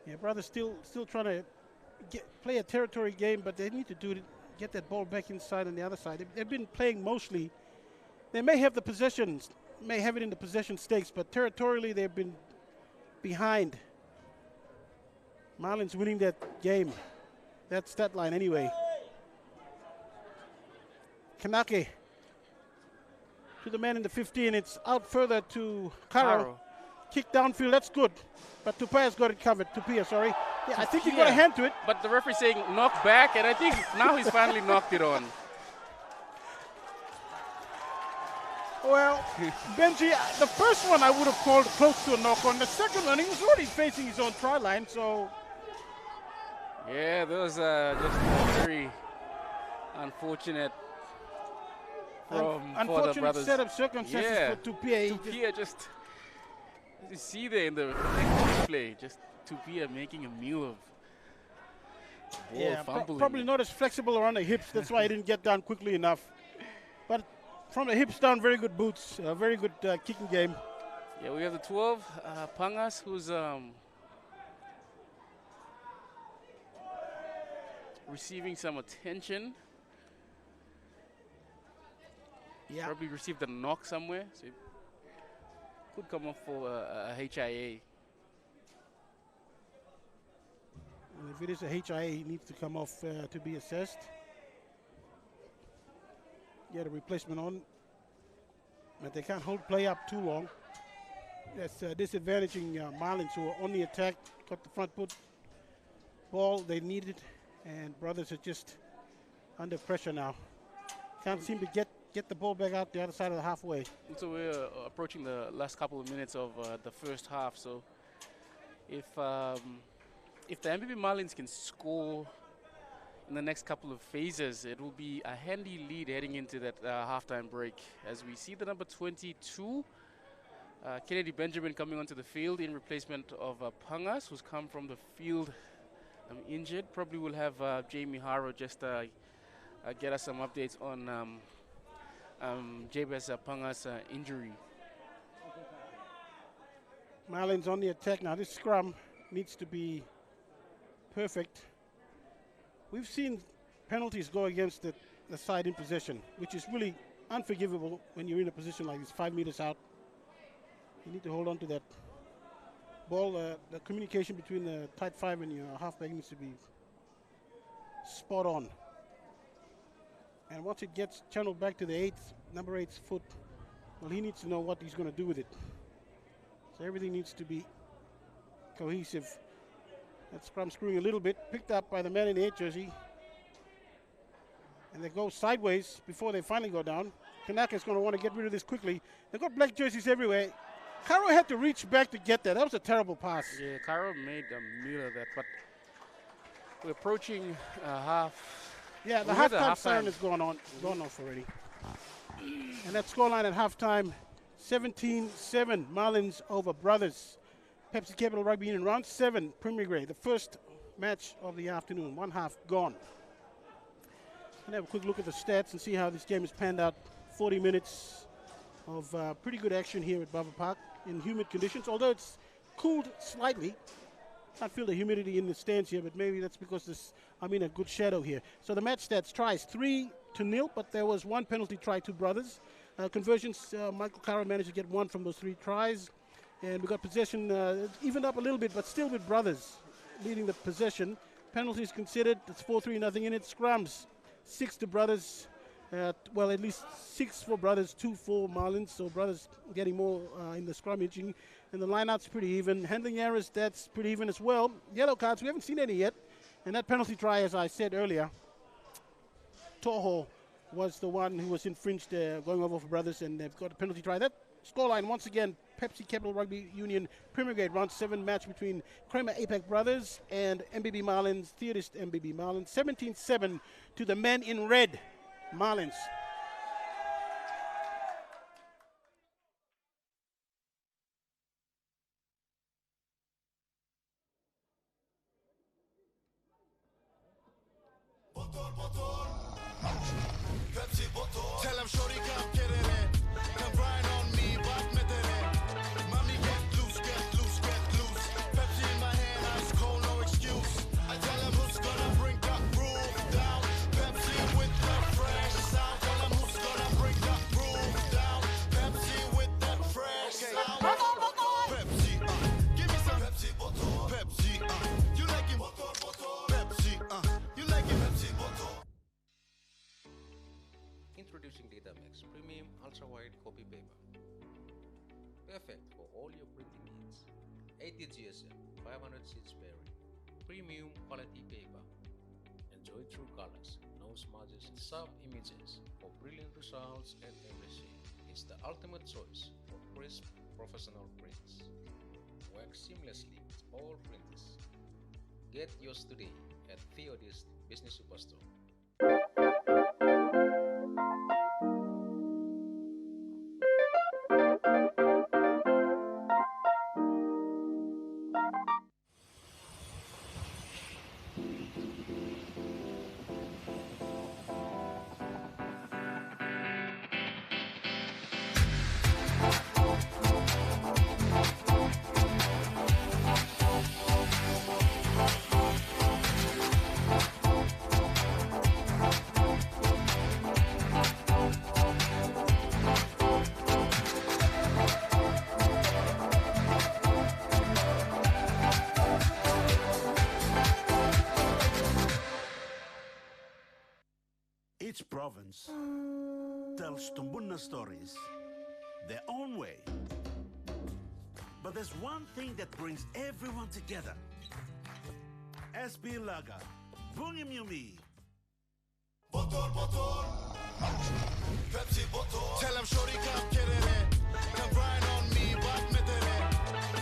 Yeah, Brothers still trying to play a territory game, but they need to do it, get that ball back inside on the other side. They've been playing mostly. They may have the possessions, may have it in the possession stakes, but territorially they've been behind. Marlins winning that game, that stat line anyway. Kanake to the man in the 15. It's out further to Karo. Kick downfield, that's good. But Tupia's got it covered. Tupia, sorry. Yeah, I think he got a hand to it. But the referee saying knock back, and I think now he's finally knocked it on. Well, Benji, the first one I would have called close to a knock on. The second one, he was already facing his own try line, so. Yeah, those just very unfortunate for the brothers. Set of circumstances for Tupia. Tupia just, you see there in the play, just Tupia making a meal of ball fumbling. Probably not as flexible around the hips. That's why he didn't get down quickly enough. But from the hips down, very good boots, very good kicking game. Yeah, we have the 12, Pangas, who's receiving some attention. Yeah. Probably received a knock somewhere, so he could come off for a HIA. And if it is a HIA, he needs to come off to be assessed. Get a replacement on, but they can't hold play up too long. That's disadvantaging Marlins, who are on the attack, got the front foot ball they needed, and Brothers are just under pressure now. Can't seem to get the ball back out the other side of the halfway. So we're approaching the last couple of minutes of the first half. So if the MBB Marlins can score in the next couple of phases, it will be a handy lead heading into that halftime break. As we see the number 22, Kennedy Benjamin, coming onto the field in replacement of Pangas, who's come from the field injured. Probably will have Jamie Haro just get us some updates on Jabez Pangas' injury. Marlins on the attack now. This scrum needs to be perfect. We've seen penalties go against the side in possession, which is really unforgivable when you're in a position like this, 5 meters out. You need to hold on to that ball. The communication between the tight five and your halfback needs to be spot on. And once it gets channeled back to the number 8's foot, well, he needs to know what he's going to do with it. So everything needs to be cohesive. That scrum screwing a little bit, picked up by the man in the 8 jersey. And they go sideways before they finally go down. Kanaka's going to want to get rid of this quickly. They've got black jerseys everywhere. Karo had to reach back to get that. That was a terrible pass. Yeah, Karo made a meal of that, but we're approaching half. Yeah, the halftime siren is gone off already. And that scoreline at halftime, 17-7, Marlins over Brothers. Pepsi Capital Rugby Union, round 7, Premier Grade, the first match of the afternoon, one half gone. And have a quick look at the stats and see how this game has panned out. 40 minutes of pretty good action here at Bubba Park in humid conditions, although it's cooled slightly. Can't feel the humidity in the stands here, but maybe that's because I'm in a good shadow here. So the match stats, tries 3-0, but there was one penalty try to Brothers. Conversions, Michael Kara managed to get one from those 3 tries. And we got possession evened up a little bit, but still with Brothers leading the possession. Penalties considered, it's 4-3, nothing in it. Scrums, 6 to Brothers, Well, at least 6 for Brothers, 2 for Marlins. So Brothers getting more in the scrummaging. And the lineout's pretty even. Handling errors, that's pretty even as well. Yellow cards, we haven't seen any yet. And that penalty try, as I said earlier, Toho was the one who was infringed going over for Brothers, and they've got a penalty try. That scoreline, once again, Pepsi Capital Rugby Union Premier Grade Round 7 match between KRAMER APAC Brothers and MBB Marlins, THEODIST MBB Marlins. 17-7 to the men in red, Marlins. Pepsi bottle. Tell him shorty come get it. Come grind on me, but mommy get loose, get loose, get loose. Pepsi in my hand, ice cold, no excuse. I tell him who's gonna bring the groove down. Pepsi with the fresh sound. Tell him who's gonna bring the groove down. Pepsi with that fresh sound. Pepsi, give me some Pepsi bottle. Pepsi, you like it? Pepsi, you like it? Pepsi bottle. Introducing DataMax Premium Ultra-Wide Copy Paper. Perfect for all your printing needs. 80 GSM, 500 sheets sparing. Premium quality paper. Enjoy true colors, no smudges, sharp images for brilliant results and everything. It's the ultimate choice for crisp, professional prints. Works seamlessly with all printers. Get yours today at THEODIST Business Superstore. Each province tells Tumbuna stories their own way. But there's one thing that brings everyone together. SB Laga, Bungim Yumi. Bottle. Pepsi bottle. Tell him shorty come get it. Come grind on me, but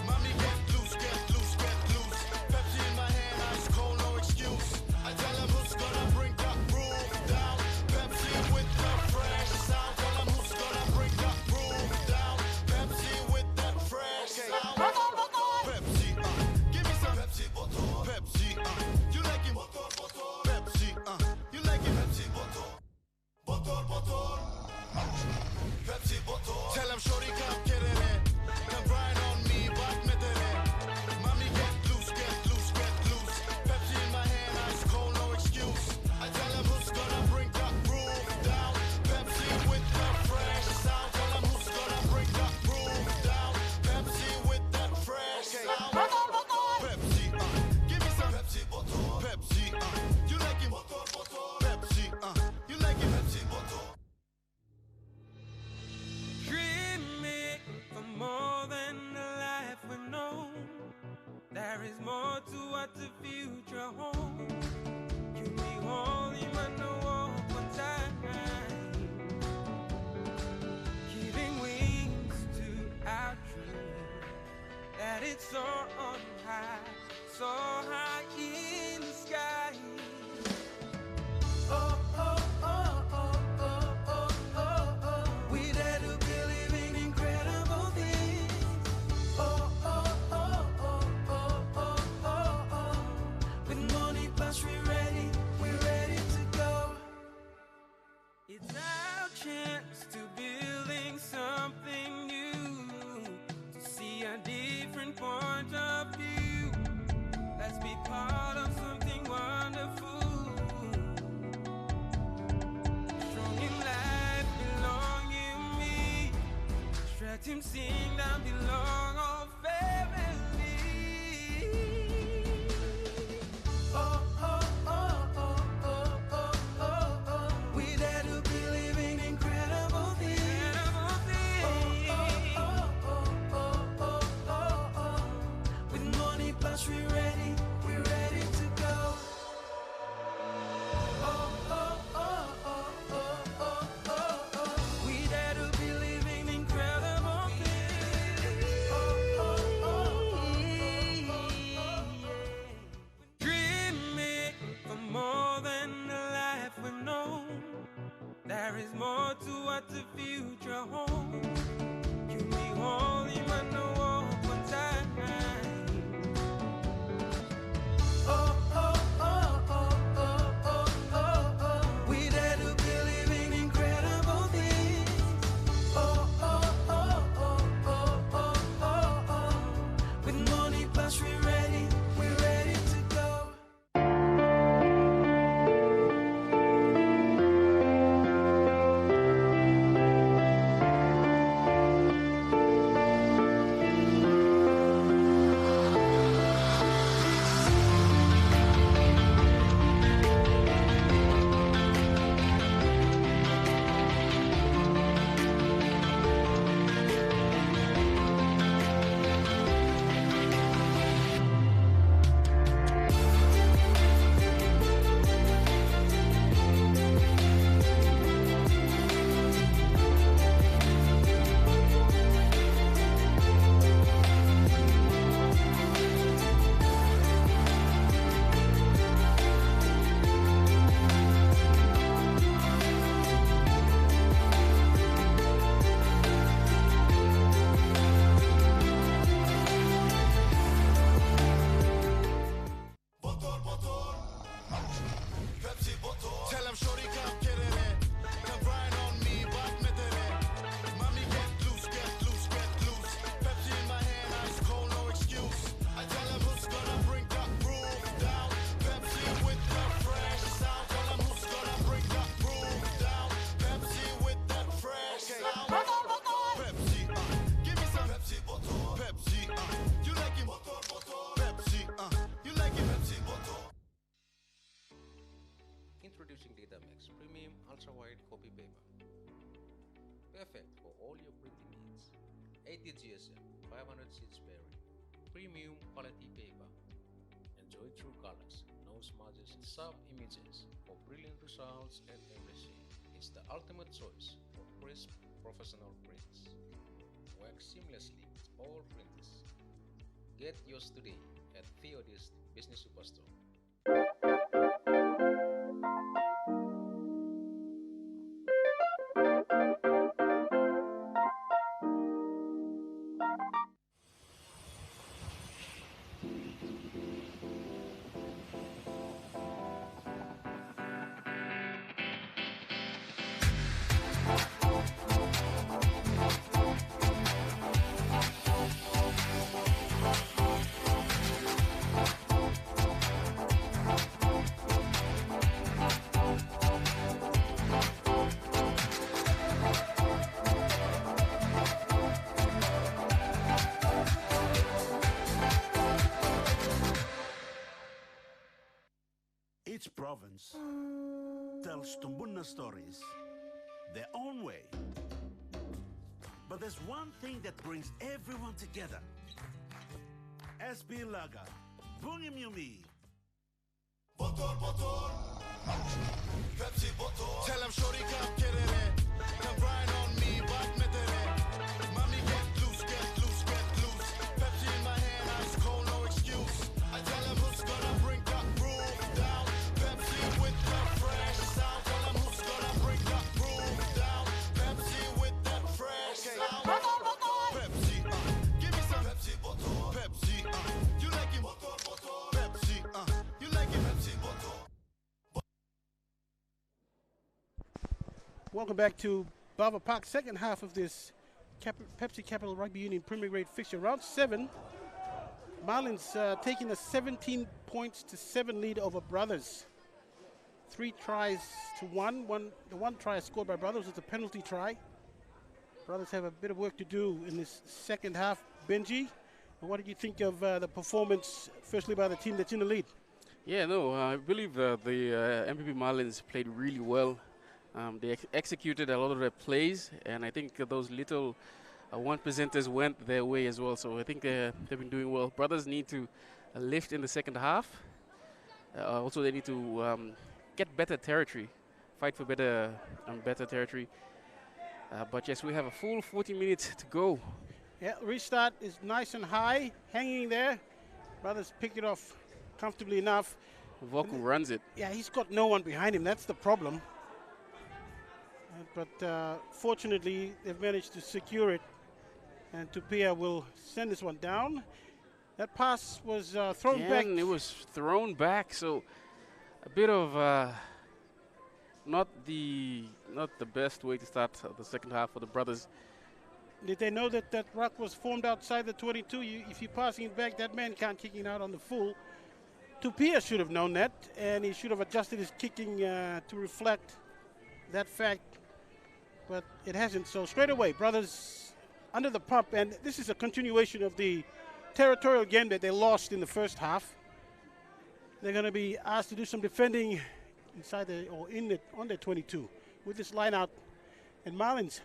mommy get loose, get loose, get loose. Pepsi in my hand, ice cold, no excuse. I tell him who's gonna bring the groove down. Pepsi with the fresh sound. Tell him who's gonna bring the groove down. Pepsi with that fresh sound. Pepsi, give me some Pepsi bottle. Pepsi, you like it? Pepsi, you like it? Pepsi bottle. Bottle. Pepsi bottle. Tell him shorty come get it. Come grind on me, but mommy get loose, get loose, get loose. Pepsi in my hand, ice cold, no excuse. I tell him who's gonna bring the groove down. Pepsi with the fresh sound. Tell him who's gonna bring the groove down. Pepsi with that fresh sound. Pepsi, give me some Pepsi bottle. Pepsi, you like it? Pepsi, you like it? Pepsi bottle. Dreaming for more than the life we know. There is more to what the future holds. You be holy man, no walk on time. Giving wings to our dream. That it's so on high, so high in the sky. Oh. We dare to believe in incredible things. With money plus we're ready to go. It's our chance to building something new, to see a different point of view. Let's be part of something wonderful. Strong in life, belong in me. Stretch him, sing down, belong all family. We dare to believe there's more to what the future holds. You be holy man, no one time. Oh, oh, oh, oh, oh, oh, oh, oh. We dare to believe in incredible things. Oh, oh, oh, oh, oh, oh, oh, oh. With money plus we're ready to go. Pepsi bottle. Tell him shorty come get it in. Come grind on me, but met it in. Mommy get loose, get loose, get loose. Pepsi in my hand, ice cold, no excuse. I tell him who's gonna bring the groove down. Pepsi with the fresh sound. Tell him who's gonna bring the groove down. Pepsi with that fresh sound. Pepsi, give me some Pepsi bottle. Pepsi, you like it? Pepsi, you like it? Pepsi bottle. Introducing DataMax Premium Ultra Wide Copy Paper. Perfect for all your printing needs. 80 GSM, 500 sheets sparing. Premium quality paper. Enjoy true colors, no smudges, sharp images for brilliant results at every shade. It's the ultimate choice for crisp, professional prints. Works seamlessly with all printers. Get yours today at THEODIST Business Superstore. Each province tells Tumbuna stories their own way. But there's one thing that brings everyone together. SB Laga, Bungim Yumi. Bottle. Pepsi bottle. Tell him shorty come get it in. Come grind on me, but met it in. Mommy get loose, get loose, get loose. Pepsi in my hand, ice cold, no excuse. I tell him who's gonna bring the groove down. Pepsi with the fresh sound. Tell him who's gonna bring the groove down. Pepsi with that fresh sound. Pepsi, give me some Pepsi bottle. Pepsi, you like it? Pepsi, you like it? Pepsi bottle. Welcome back to Bava Park, second half of this Pepsi Capital Rugby Union Premier Grade fixture. Round 7, Marlins taking a 17 points to 7 lead over Brothers. 3 tries to 1. The one try scored by Brothers was a penalty try. Brothers have a bit of work to do in this second half. Benji, what did you think of the performance, firstly by the team that's in the lead? Yeah, no, I believe the MBB Marlins played really well. They executed a lot of their plays, and I think those little one percenters went their way as well. So I think they've been doing well. Brothers need to lift in the second half. Also, they need to get better territory, fight for better territory. But yes, we have a full 40 minutes to go. Yeah, restart is nice and high, hanging there. Brothers picked it off comfortably enough. Voku runs it. Yeah, he's got no one behind him. That's the problem. but fortunately they've managed to secure it, and Tupia will send this one down. That pass was thrown back. It was thrown back, so a bit of not the best way to start the second half for the brothers. Did they know that that ruck was formed outside the 22? If you're passing it back, that man can't kick it out on the full. Tupia should have known that, and he should have adjusted his kicking to reflect that fact, but it hasn't. So straight away, brothers under the pump, and this is a continuation of the territorial game that they lost in the first half. They're going to be asked to do some defending inside on the 22 with this line out, and Marlins,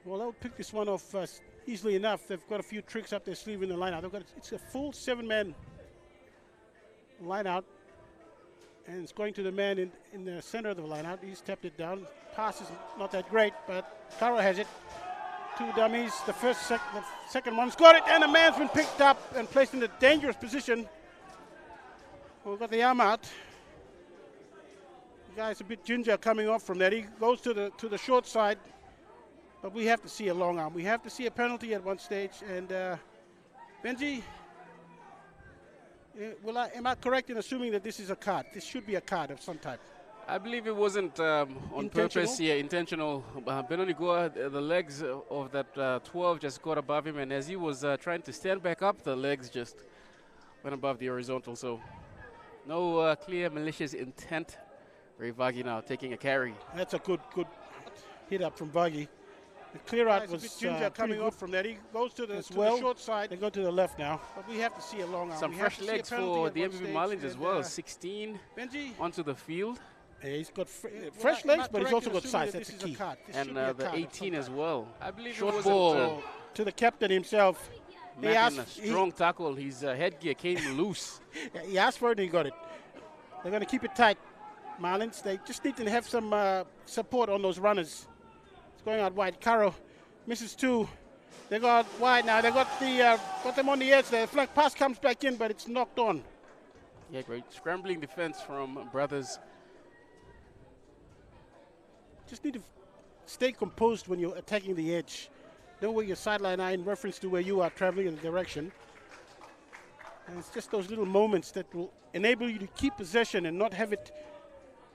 well, they'll pick this one off easily enough. They've got a few tricks up their sleeve in the line out. It's a full 7-man line out, and it's going to the man in the center of the line out. He's tapped it down. Pass is not that great, but Caro has it. 2 dummies. The second one's got it, and the man's been picked up and placed in a dangerous position. We've got the arm out. The guy's a bit ginger coming off from that. He goes to the short side. But we have to see a long arm. We have to see a penalty at one stage. And Benji, am I correct in assuming that this is a card? This should be a card of some type. I believe it wasn't on purpose. Yeah, intentional. Benoni Goa, the legs of that 12 just got above him, and as he was trying to stand back up, the legs just went above the horizontal. So no clear malicious intent. Ray Vagi now taking a carry. That's a good hit up from Vagi. The clear out was ginger coming off from that. He goes to the short side. They go to the left now. But we have to see a long arm. Some fresh legs for the MBB Marlins as well. 16 Benji onto the field. Yeah, he's got fresh legs, but he's also got size. That's the key. And the 18 as well. I believe short ball to the captain himself. He asked a strong tackle. His headgear came loose. He asked for it and he got it. They're going to keep it tight, Marlins. They just need to have some support on those runners. It's going out wide. Caro misses 2. They got wide now. They got them on the edge there. The flank pass comes back in, but it's knocked on. Yeah, great scrambling defense from brothers. Just need to stay composed when you're attacking the edge. Know where your sideline are in reference to where you are traveling in the direction. And it's just those little moments that will enable you to keep possession and not have it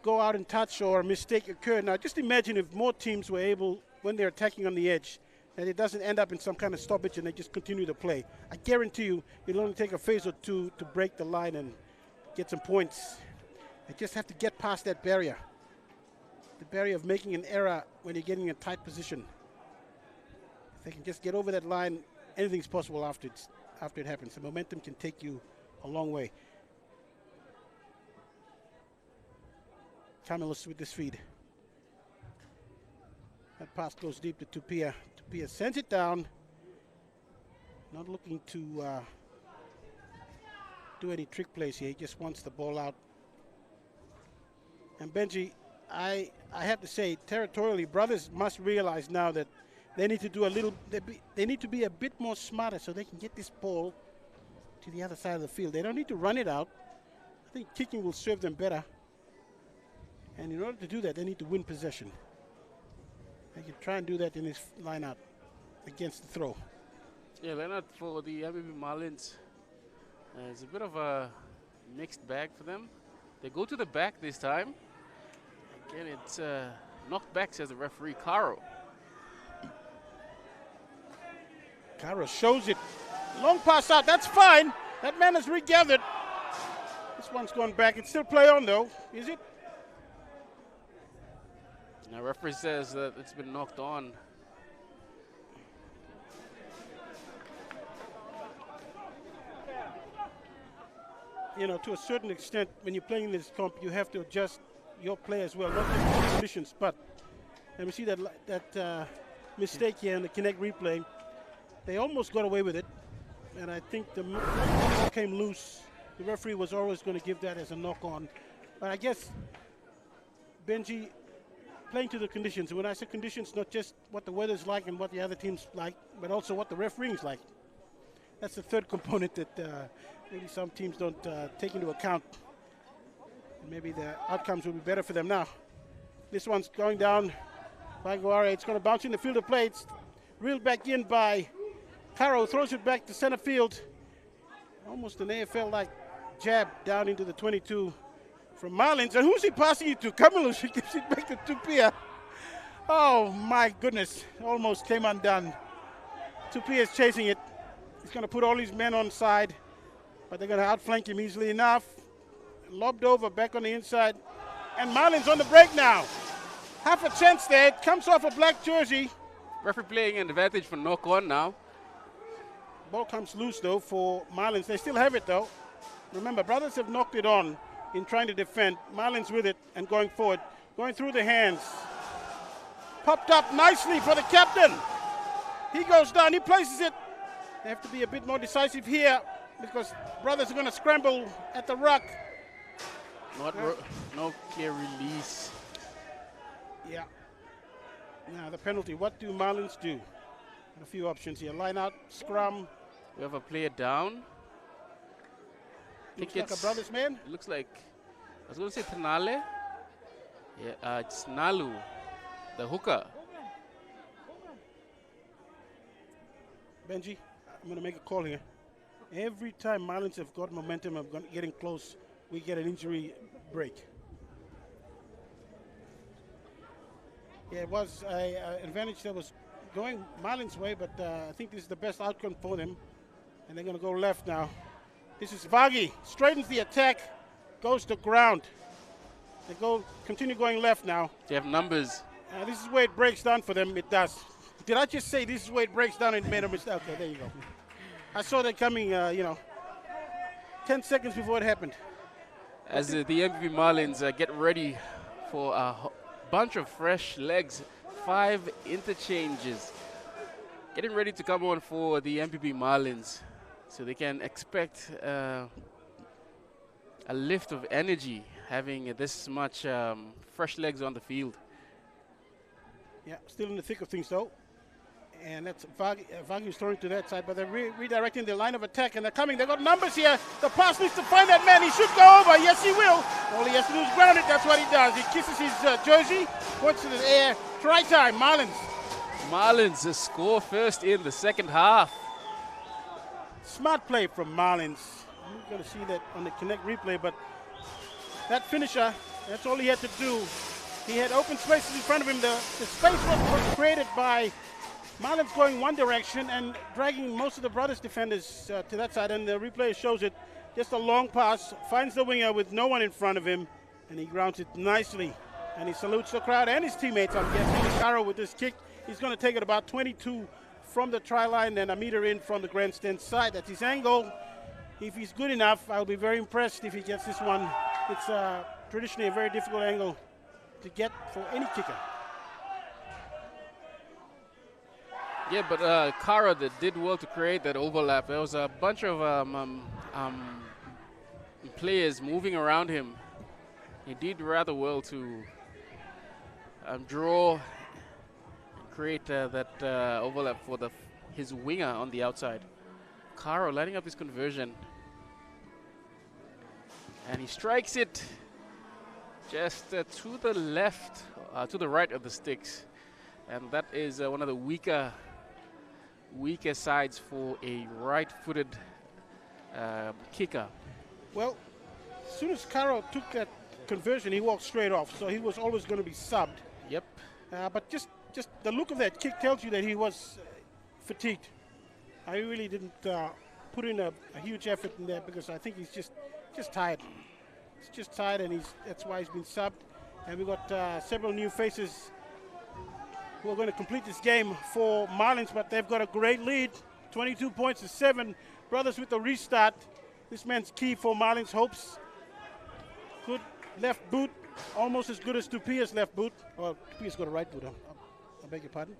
go out and touch or a mistake occur. Now, just imagine if more teams were able, when they're attacking on the edge, that it doesn't end up in some kind of stoppage and they just continue to play. I guarantee you, it'll only take a phase or two to break the line and get some points. They just have to get past that barrier. The barrier of making an error when you're getting in a tight position. If they can just get over that line, anything's possible after it happens. The momentum can take you a long way. Camillus with this feed. That pass goes deep to Tupia. Tupia sends it down. Not looking to do any trick plays here. He just wants the ball out. And Benji, I have to say, territorially, brothers must realize now that they need to do they need to be a bit more smarter so they can get this ball to the other side of the field. They don't need to run it out. I think kicking will serve them better. And in order to do that, they need to win possession. They can try and do that in this line out against the throw. Yeah, Leonard, for the MBB Marlins, it's a bit of a mixed bag for them. They go to the back this time. Again, it's knocked back, says the referee, Caro. Caro shows it. Long pass out, that's fine. That man has regathered. This one's gone back. It's still play on though, is it? Now, referee says that it's been knocked on. You know, to a certain extent, when you're playing in this comp, you have to adjust your play as well, not just the conditions, but and we see that mistake here in the Kinect replay. They almost got away with it, and I think the ball came loose. The referee was always going to give that as a knock-on. But I guess, Benji, playing to the conditions. When I say conditions, not just what the weather's like and what the other team's like, but also what the refereeing's like. That's the third component that maybe some teams don't take into account. And maybe the outcomes will be better for them now. This one's going down. Baguare, it's going to bounce in the field of play. It's reeled back in by Caro, throws it back to center field. Almost an AFL-like jab down into the 22 from Marlins. And who's he passing it to? Kamalu. He gives it back to Tupia. Oh, my goodness. Almost came undone. Tupia is chasing it. He's going to put all his men on side, but they're going to outflank him easily enough. Lobbed over, back on the inside. And Marlins on the break now. Half a chance there. It comes off a black jersey. Referee playing an advantage for knock on now. Ball comes loose, though, for Marlins. They still have it, though. Remember, Brothers have knocked it on in trying to defend. Marlins with it and going forward. Going through the hands. Popped up nicely for the captain. He goes down. He places it. They have to be a bit more decisive here because Brothers are going to scramble at the ruck. No clear release. Yeah. Now the penalty. What do Marlins do? A few options here. Line out, scrum. We have a player down. Looks like a Brothers man. It looks like, I was going to say Tanale. Yeah, it's Nalu, the hooker. Benji, I'm going to make a call here. Every time Marlins have got momentum of getting close, we get an injury break. Yeah, it was an advantage that was going Marlins' way, but I think this is the best outcome for them. And they're going to go left now. This is Vagi. Straightens the attack, goes to ground. They continue going left now. They have numbers. This is where it breaks down for them. It does. Did I just say this is where it breaks down and made a mistake? Okay, there you go. I saw that coming, 10 seconds before it happened. As the MVP Marlins get ready for a bunch of fresh legs, 5 interchanges. Getting ready to come on for the MVP Marlins. So they can expect a lift of energy having this much fresh legs on the field. Yeah, still in the thick of things though. And that's Vagu's throwing to that side, but they're redirecting the line of attack, and they're coming. They've got numbers here. The pass needs to find that man. He should go over. Yes, he will. All he has to do is ground it. That's what he does. He kisses his jersey, points to the air. Try time, Marlins. Marlins score first in the second half. Smart play from Marlins. I'm not going to see that on the Connect replay, but that finisher, that's all he had to do. He had open spaces in front of him. The space was created by Marlins going one direction and dragging most of the Brothers defenders to that side, and the replay shows it. Just a long pass, finds the winger with no one in front of him, and he grounds it nicely. And he salutes the crowd and his teammates, I'm guessing. Caro with this kick, he's going to take it about 22 from the try line and a meter in from the grandstand side. That's his angle. If he's good enough, I'll be very impressed if he gets this one. It's traditionally a very difficult angle to get for any kicker. Yeah, but Kara did well to create that overlap. There was a bunch of players moving around him. He did rather well to draw and create that overlap for his winger on the outside. Kara lining up his conversion. And he strikes it just to the left, to the right of the sticks. And that is one of the weaker sides for a right-footed kicker. Well, as soon as Caro took that conversion, he walked straight off, so he was always going to be subbed. Yep. But just the look of that kick tells you that he was fatigued. I really didn't put in a huge effort in there because I think he's just tired. He's just tired, and that's why he's been subbed. And we've got several new faces who are going to complete this game for Marlins, but they've got a great lead, 22 points to 7. Brothers with the restart. This man's key for Marlins' hopes. Good left boot, almost as good as Tupia's left boot. Or Tupia's got a right boot, I beg your pardon.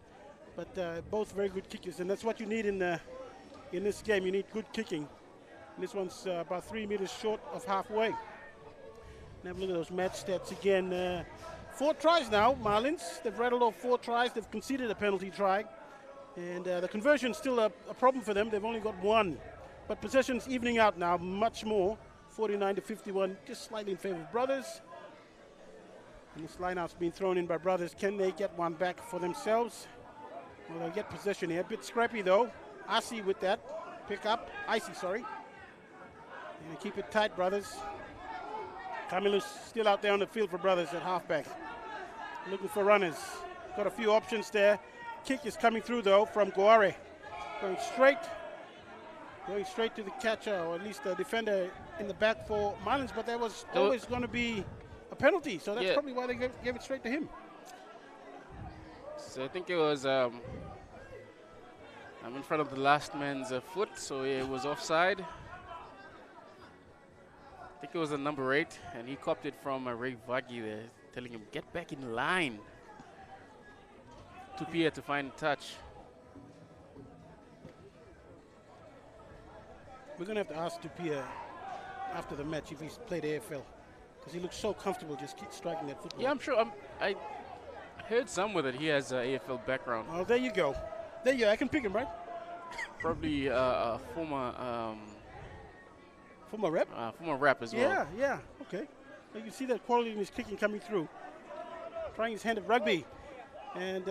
But both very good kickers, and that's what you need in this game. You need good kicking. And this one's about 3 meters short of halfway. And have a look at those match stats again. 4 tries now, Marlins. They've rattled off 4 tries. They've conceded a penalty try. And the conversion's still a problem for them. They've only got 1. But possession's evening out now much more. 49 to 51, just slightly in favor of Brothers. And this lineout's been thrown in by brothers. Can they get one back for themselves? Well, they'll get possession here. A bit scrappy though. Icy with that. Pick up. Icy, sorry. And keep it tight, brothers. Camilu's still out there on the field for brothers at halfback. Looking for runners. Got a few options there. Kick is coming through though from Goare. Going straight to the catcher, or at least the defender in the back for Marlins, but there was always going to be a penalty, so that's probably why they gave it straight to him. So I think it was I'm in front of the last man's foot, so it was offside. I think it was a number 8, and he copped it from Ray Vagi there, telling him, get back in line. Tupia to find touch. We're going to have to ask Tupia after the match if he's played AFL, because he looks so comfortable just keep striking that football. Yeah, I'm sure. I heard somewhere that he has an AFL background. Oh, there you go. There you go. I can pick him, right? Probably a former rep? Former rep as well. Yeah. Okay. You can see that quality in his kicking coming through. Trying his hand at rugby. And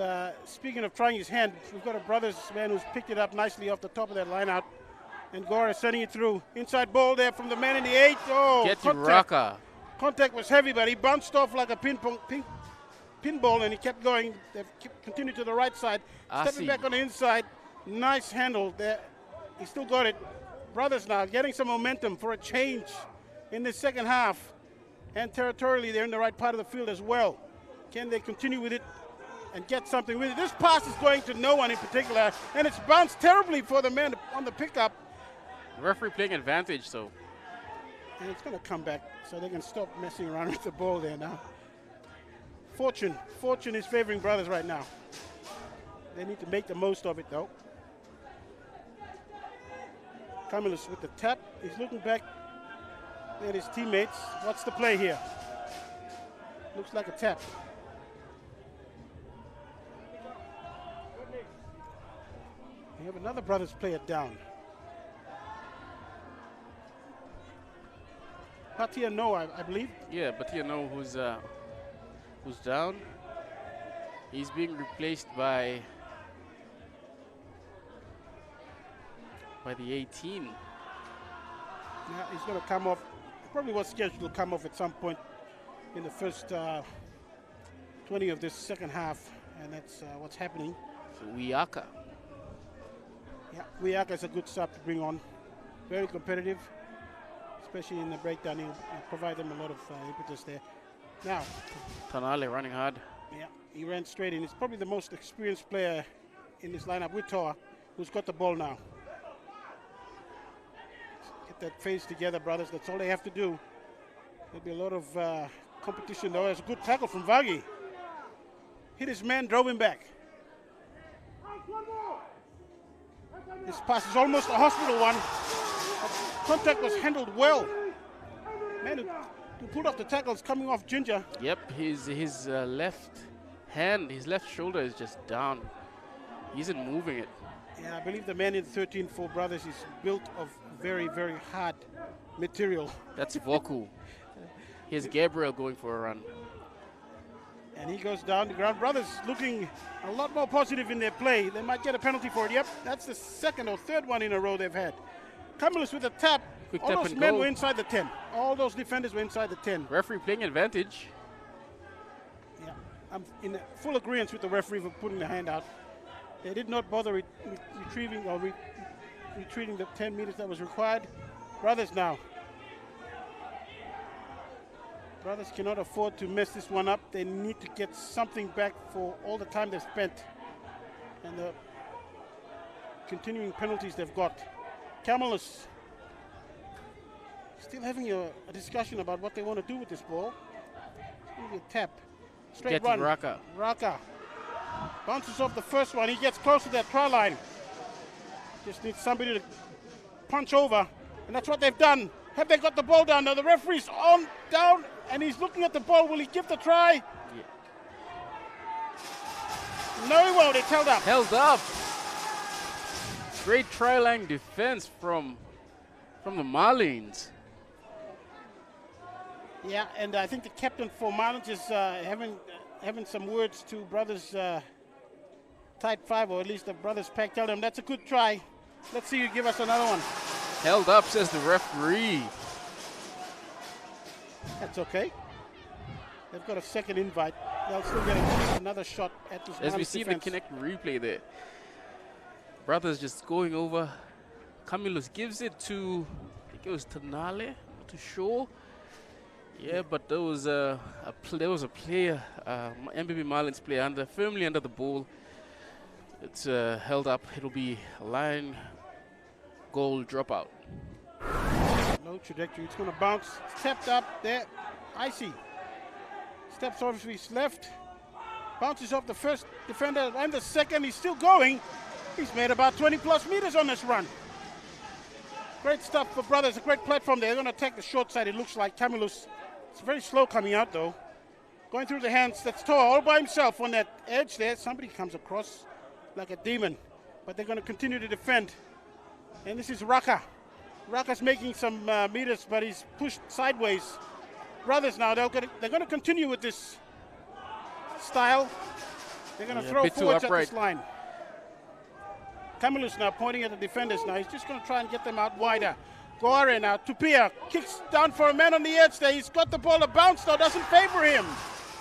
speaking of trying his hand, we've got a brothers man who's picked it up nicely off the top of that line out. And Gore is sending it through. Inside ball there from the man in the 8. Oh, get to Raka. Contact was heavy, but he bounced off like a pinball, and he kept going. They've continued to the right side. Stepping back on the inside. Nice handle there. He still got it. Brothers now getting some momentum for a change in the second half. And territorially, they're in the right part of the field as well. Can they continue with it and get something with it? This pass is going to no one in particular, and it's bounced terribly for the man on the pickup. The referee playing advantage, so. And it's going to come back, so they can stop messing around with the ball there now. Fortune is favoring brothers right now. They need to make the most of it, though. Camillus with the tap. He's looking back at his teammates. What's the play here? Looks like a tap. We have another brothers player down. Patia No, I believe. Yeah, Patia No, who's down. He's being replaced by the 18. Yeah, he's going to come off. Probably was scheduled to come off at some point in the first 20 of this second half, and that's what's happening. So Wiaka. Yeah, Wiaka is a good sub to bring on. Very competitive, especially in the breakdown. He'll provide them a lot of impetus there. Now, Tanale running hard. Yeah, he ran straight in. He's probably the most experienced player in this lineup with Toa, who's got the ball now. Get that phase together, brothers. That's all they have to do. There'll be a lot of competition, though. There's a good tackle from Vagi. Hit his man, drove him back. This pass is almost a hospital one. Contact was handled well. Man who pulled off the tackle is coming off Ginger. Yep, his left hand, his left shoulder is just down. He isn't moving it. Yeah, I believe the man in 13 for brothers is built of very, very hard material. That's Voku. Here's Gabriel going for a run. And he goes down the ground. Brothers looking a lot more positive in their play. They might get a penalty for it. Yep, that's the second or third one in a row they've had. Camillus with a tap. Quick all tap those and men go. were inside the 10. All those defenders were inside the 10. Referee playing advantage. Yeah, I'm in full agreement with the referee for putting the hand out. They did not bother retrieving or retreating the 10 meters that was required. Brothers now. Brothers cannot afford to mess this one up. They need to get something back for all the time they've spent and the continuing penalties they've got. Camillus still having a discussion about what they want to do with this ball. It's going to be a tap. Straight run. Raka. Raka bounces off the first one. He gets close to that try line. Just needs somebody to punch over, and that's what they've done. Have they got the ball down? Now the referee's on down, and he's looking at the ball. Will he give the try? Yeah. No, he won't. It's held up. Held up. Great try line defense from the Marlins. Yeah, and I think the captain for Marlins is having some words to brothers Type 5, or at least the brothers pack. Tell them that's a good try. Let's see you give us another one. Held up, says the referee. That's okay. They've got a second invite. They'll still get another shot at this. As we Marlins see defense. the Connect replay there. Brothers just going over. Camillus gives it to, I think it was Tanale, not too sure. Yeah, but there was a player, MBB Marlins player, firmly under the ball. It's held up. It'll be a line goal dropout. No trajectory. It's going to bounce. Stepped up there. Icy. Steps off to his left. Bounces off the first defender and the second. He's still going. He's made about 20 plus meters on this run. Great stuff for brothers. A great platform there. They're going to attack the short side. It looks like Camillus. It's very slow coming out though. Going through the hands. That's Toa all by himself on that edge there. Somebody comes across like a demon. But they're going to continue to defend. And this is Raka. Raka's making some meters, but he's pushed sideways. Brothers now, they're going to continue with this style. They're going to throw forwards at this line. Camillus now pointing at the defenders now. He's just going to try and get them out wider. Goare now, Tupia kicks down for a man on the edge there. He's got the ball, a bounce though, doesn't favor him.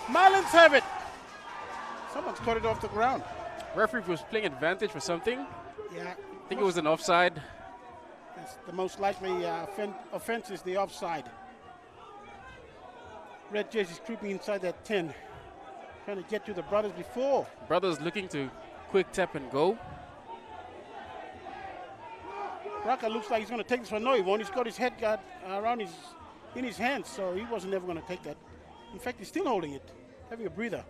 Marlins have it. Someone's caught it off the ground. Referee was playing advantage for something. Yeah. I think it was an offside. That's the most likely offense is the offside. Red jersey's creeping inside that 10. Trying to get to the brothers before. Brothers looking to quick tap and go. Raka looks like he's going to take this one. No, he won't. He's got his head guard around in his hands, so he wasn't ever going to take that. In fact, he's still holding it, having a breather.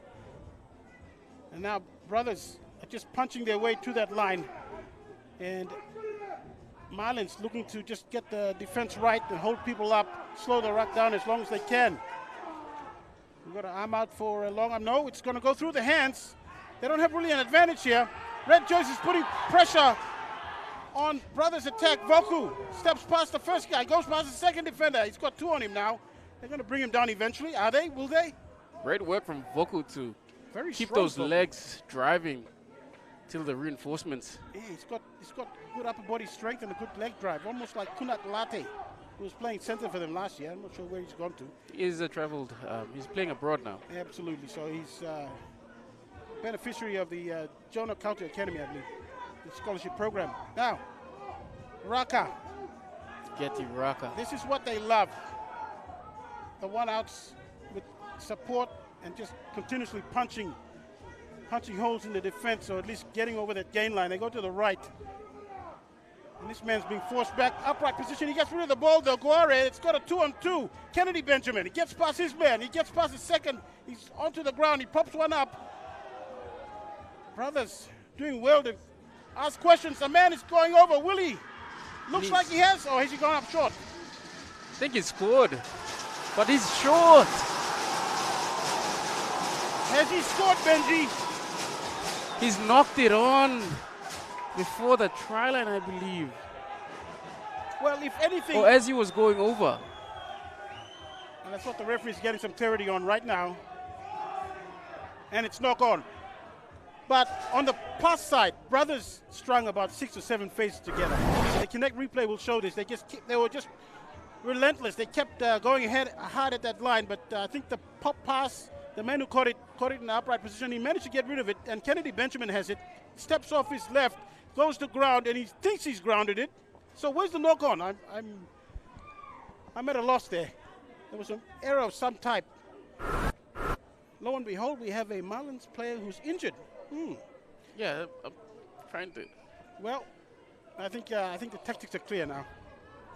And now brothers are just punching their way to that line. And Marlins looking to just get the defense right and hold people up, slow the ruck down as long as they can. We've got an arm out for a long arm. No, it's going to go through the hands. They don't have really an advantage here. Red jersey's putting pressure on brothers' attack. Voku steps past the first guy, goes past the second defender. He's got two on him now. They're going to bring him down eventually. Are they? Will they? Great work from Voku to keep those legs driving till the reinforcements. Yeah, he's got good upper body strength and a good leg drive, almost like Kunat Latte, who was playing center for them last year. I'm not sure where he's gone to. He is traveled. He's playing abroad now. Absolutely. So he's beneficiary of the Jonah County Academy, I believe, the scholarship program. Now, Raka. Getty Raka. This is what they love. The one-outs with support and just continuously punching holes in the defense, or at least getting over that gain line. They go to the right. And this man's being forced back, upright position. He gets rid of the ball, though. Goare, it's got a 2-on-2. Kennedy Benjamin, he gets past his man. He gets past the second. He's onto the ground. He pops one up. Brothers doing well to ask questions. The man is going over. Will he? Looks like he has. Or has he gone up short? I think he scored, but he's short. Has he scored, Benji? He's knocked it on before the try line, I believe. Well, if anything... Or as he was going over. And that's what the referee's getting some clarity on right now. And it's knock on. But on the pass side, brothers strung about 6 or 7 phases together. The Connect replay will show this. They were just relentless. They kept going ahead hard at that line, but I think the pop pass, the man who caught it in the upright position, he managed to get rid of it, and Kennedy Benjamin has it, steps off his left, goes to ground, and he thinks he's grounded it. So where's the knock on? I'm at a loss there. There was an error of some type. Lo and behold, we have a Marlins player who's injured. Yeah, I'm trying to. Well, I think the tactics are clear now.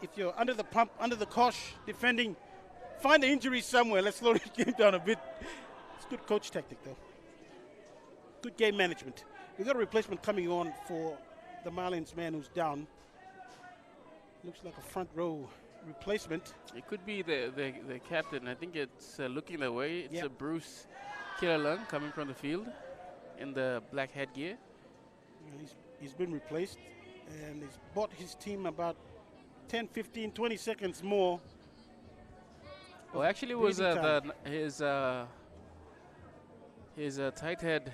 If you're under the pump, under the cosh, defending, find the injury somewhere. Let's slow the game down a bit. It's good coach tactic, though. Good game management. We've got a replacement coming on for the Marlins man who's down. Looks like a front row replacement. It could be the captain. I think it's looking that way. It's Bruce Kilalang coming from the field in the black headgear. He's been replaced, and he's bought his team about 10, 15, 20 seconds more Well, actually, it was breathing time. his tight head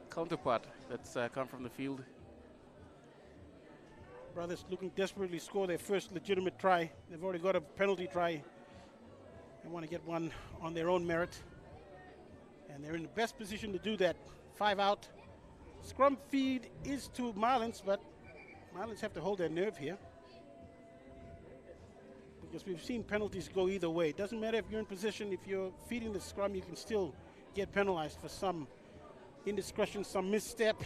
counterpart that's come from the field. Brothers looking desperately to score their first legitimate try. They've already got a penalty try. They want to get one on their own merit. And they're in the best position to do that. 5 out. Scrum feed is to Marlins, but Marlins have to hold their nerve here. Because we've seen penalties go either way. It doesn't matter if you're in position. If you're feeding the scrum, you can still get penalized for some indiscretion, some misstep.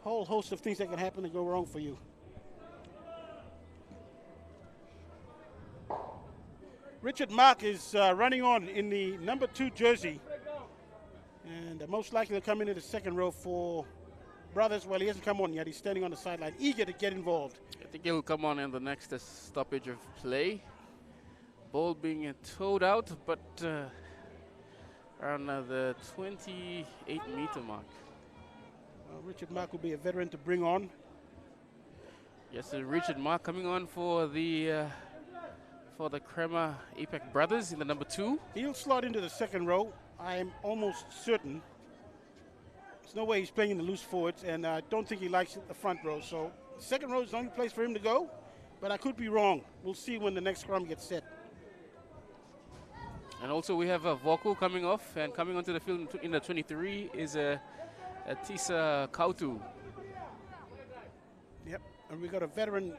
Whole host of things that can happen and go wrong for you. Richard Mark is running on in the number 2 jersey. And most likely to come into the second row for Brothers. Well, he hasn't come on yet. He's standing on the sideline, eager to get involved. I think he'll come on in the next stoppage of play. Ball being towed out, but around the 28-meter mark. Richard Mark will be a veteran to bring on. Yes, Richard Mark coming on for the KRAMER APAC brothers in the number 2. He'll slot into the second row. I am almost certain. There's no way he's playing in the loose forwards, and I don't think he likes the front row. So the second row is the only place for him to go, but I could be wrong. We'll see when the next scrum gets set. And also we have Voko coming off, and coming onto the field in the 23 is Tisa Kautu. Yep, and we got a veteran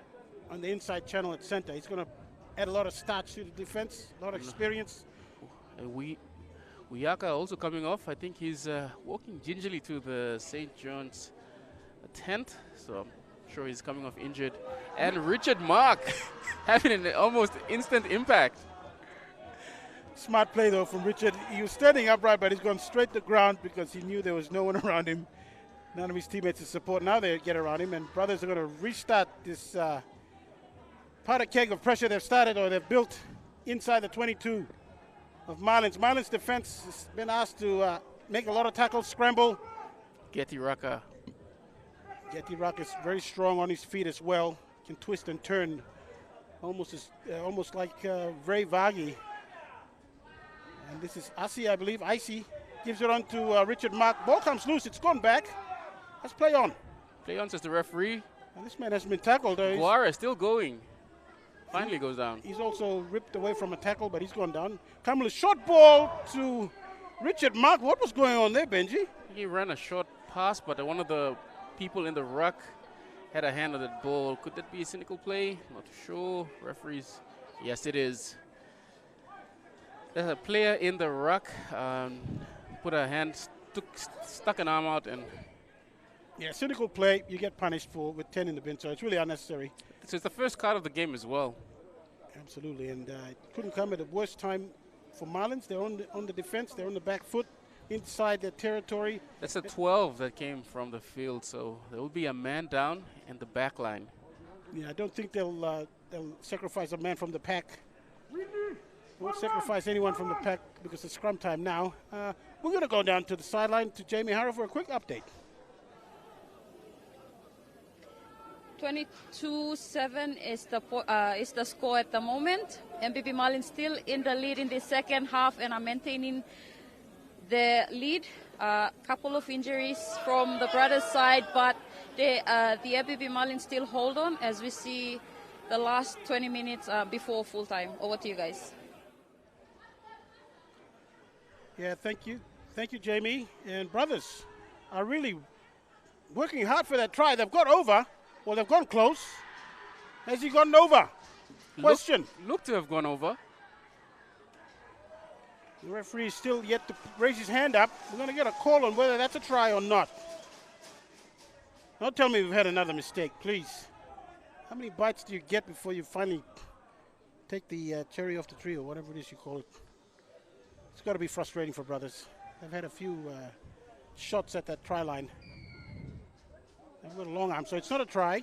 on the inside channel at center. He's going to add a lot of starch to the defense, a lot of experience. Uyaka also coming off. I think he's walking gingerly to the St. John's tent, so I'm sure he's coming off injured. And Richard Mark having an almost instant impact. Smart play, though, from Richard. He was standing upright, but he's gone straight to ground because he knew there was no one around him. None of his teammates to support. Now they get around him, and Brothers are going to restart this powder keg of pressure they've started or they've built inside the 22 of Marlins. Marlins defense has been asked to make a lot of tackles, scramble. Getty Raka. Getty Raka is very strong on his feet as well. Can twist and turn, almost like Ray Vagi. And this is Asi, I believe. Icy gives it on to Richard Mark. Ball comes loose. It's gone back. Let's play on. Play on, says the referee. And this man hasn't been tackled. Guara still going. Finally goes down. He's also ripped away from a tackle, but he's gone down. Kamala, short ball to Richard Mark. What was going on there, Benji? He ran a short pass, but one of the people in the ruck had a hand on that ball. Could that be a cynical play? Not sure. Referees. Yes, it is. There's a player in the ruck, put a hand, stuck an arm out, and yeah, cynical play. You get punished for with 10 in the bin, so it's really unnecessary. so it's the first card of the game as well. Absolutely, and it couldn't come at the worst time for Marlins. They're on the defense. They're on the back foot, inside their territory. That's a 12 that came from the field, so there will be a man down in the back line. Yeah, I don't think they'll sacrifice a man from the pack. Won't sacrifice anyone from the pack because it's scrum time now. We're going to go down to the sideline to Jamie Harrow for a quick update. 22-7 is the score at the moment. MBB Marlins still in the lead in the second half and are maintaining the lead. Couple of injuries from the brothers' side, but the MBB Marlins still hold on as we see the last 20 minutes before full time. Over to you guys. Yeah, thank you. Thank you, Jamie. And brothers are really working hard for that try. They've got over. Well, they've gone close. Has he gotten over? Question. Look to have gone over. The referee is still yet to raise his hand up. We're going to get a call on whether that's a try or not. Don't tell me we've had another mistake, please. How many bites do you get before you finally take the cherry off the tree or whatever it is you call it? It's got to be frustrating for brothers. They've had a few shots at that try line. They've got a long arm, so it's not a try.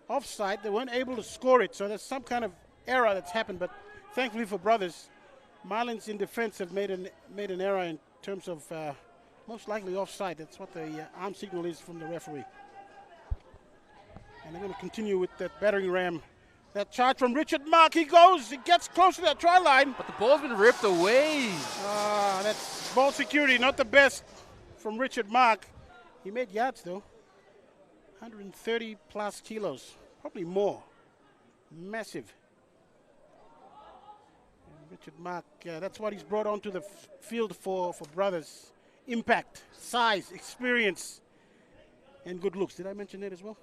Offside, they weren't able to score it, so there's some kind of error that's happened, but thankfully for brothers, Marlins in defense have made an error in terms of most likely offside. That's what the arm signal is from the referee. And they're going to continue with that battering ram That charge from Richard Mark. He goes. He gets close to that try line. But the ball's been ripped away. That's ball security, not the best from Richard Mark. He made yards, though. 130 plus kilos. Probably more. Massive. And Richard Mark, that's what he's brought onto the field for brothers. Impact, size, experience, and good looks. Did I mention that as well?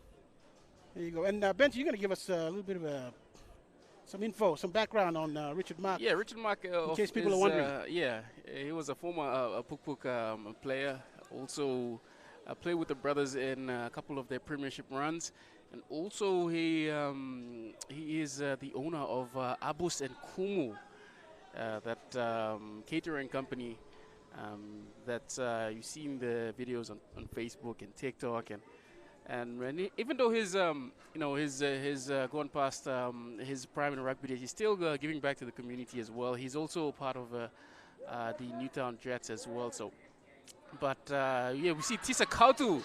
There you go. And Benji, you're going to give us a little bit of some info, some background on Richard Mark. Yeah, Richard Mark. In case people are wondering. Yeah, he was a former Puk Puk player. Also played with the brothers in a couple of their premiership runs. And also he is the owner of Abus and Kumu, that catering company that you see in the videos on Facebook and TikTok, and even though he's gone past his prime in rugby days, he's still giving back to the community as well. He's also part of the Newtown Jets as well. So, but yeah, we see Tisa Kautu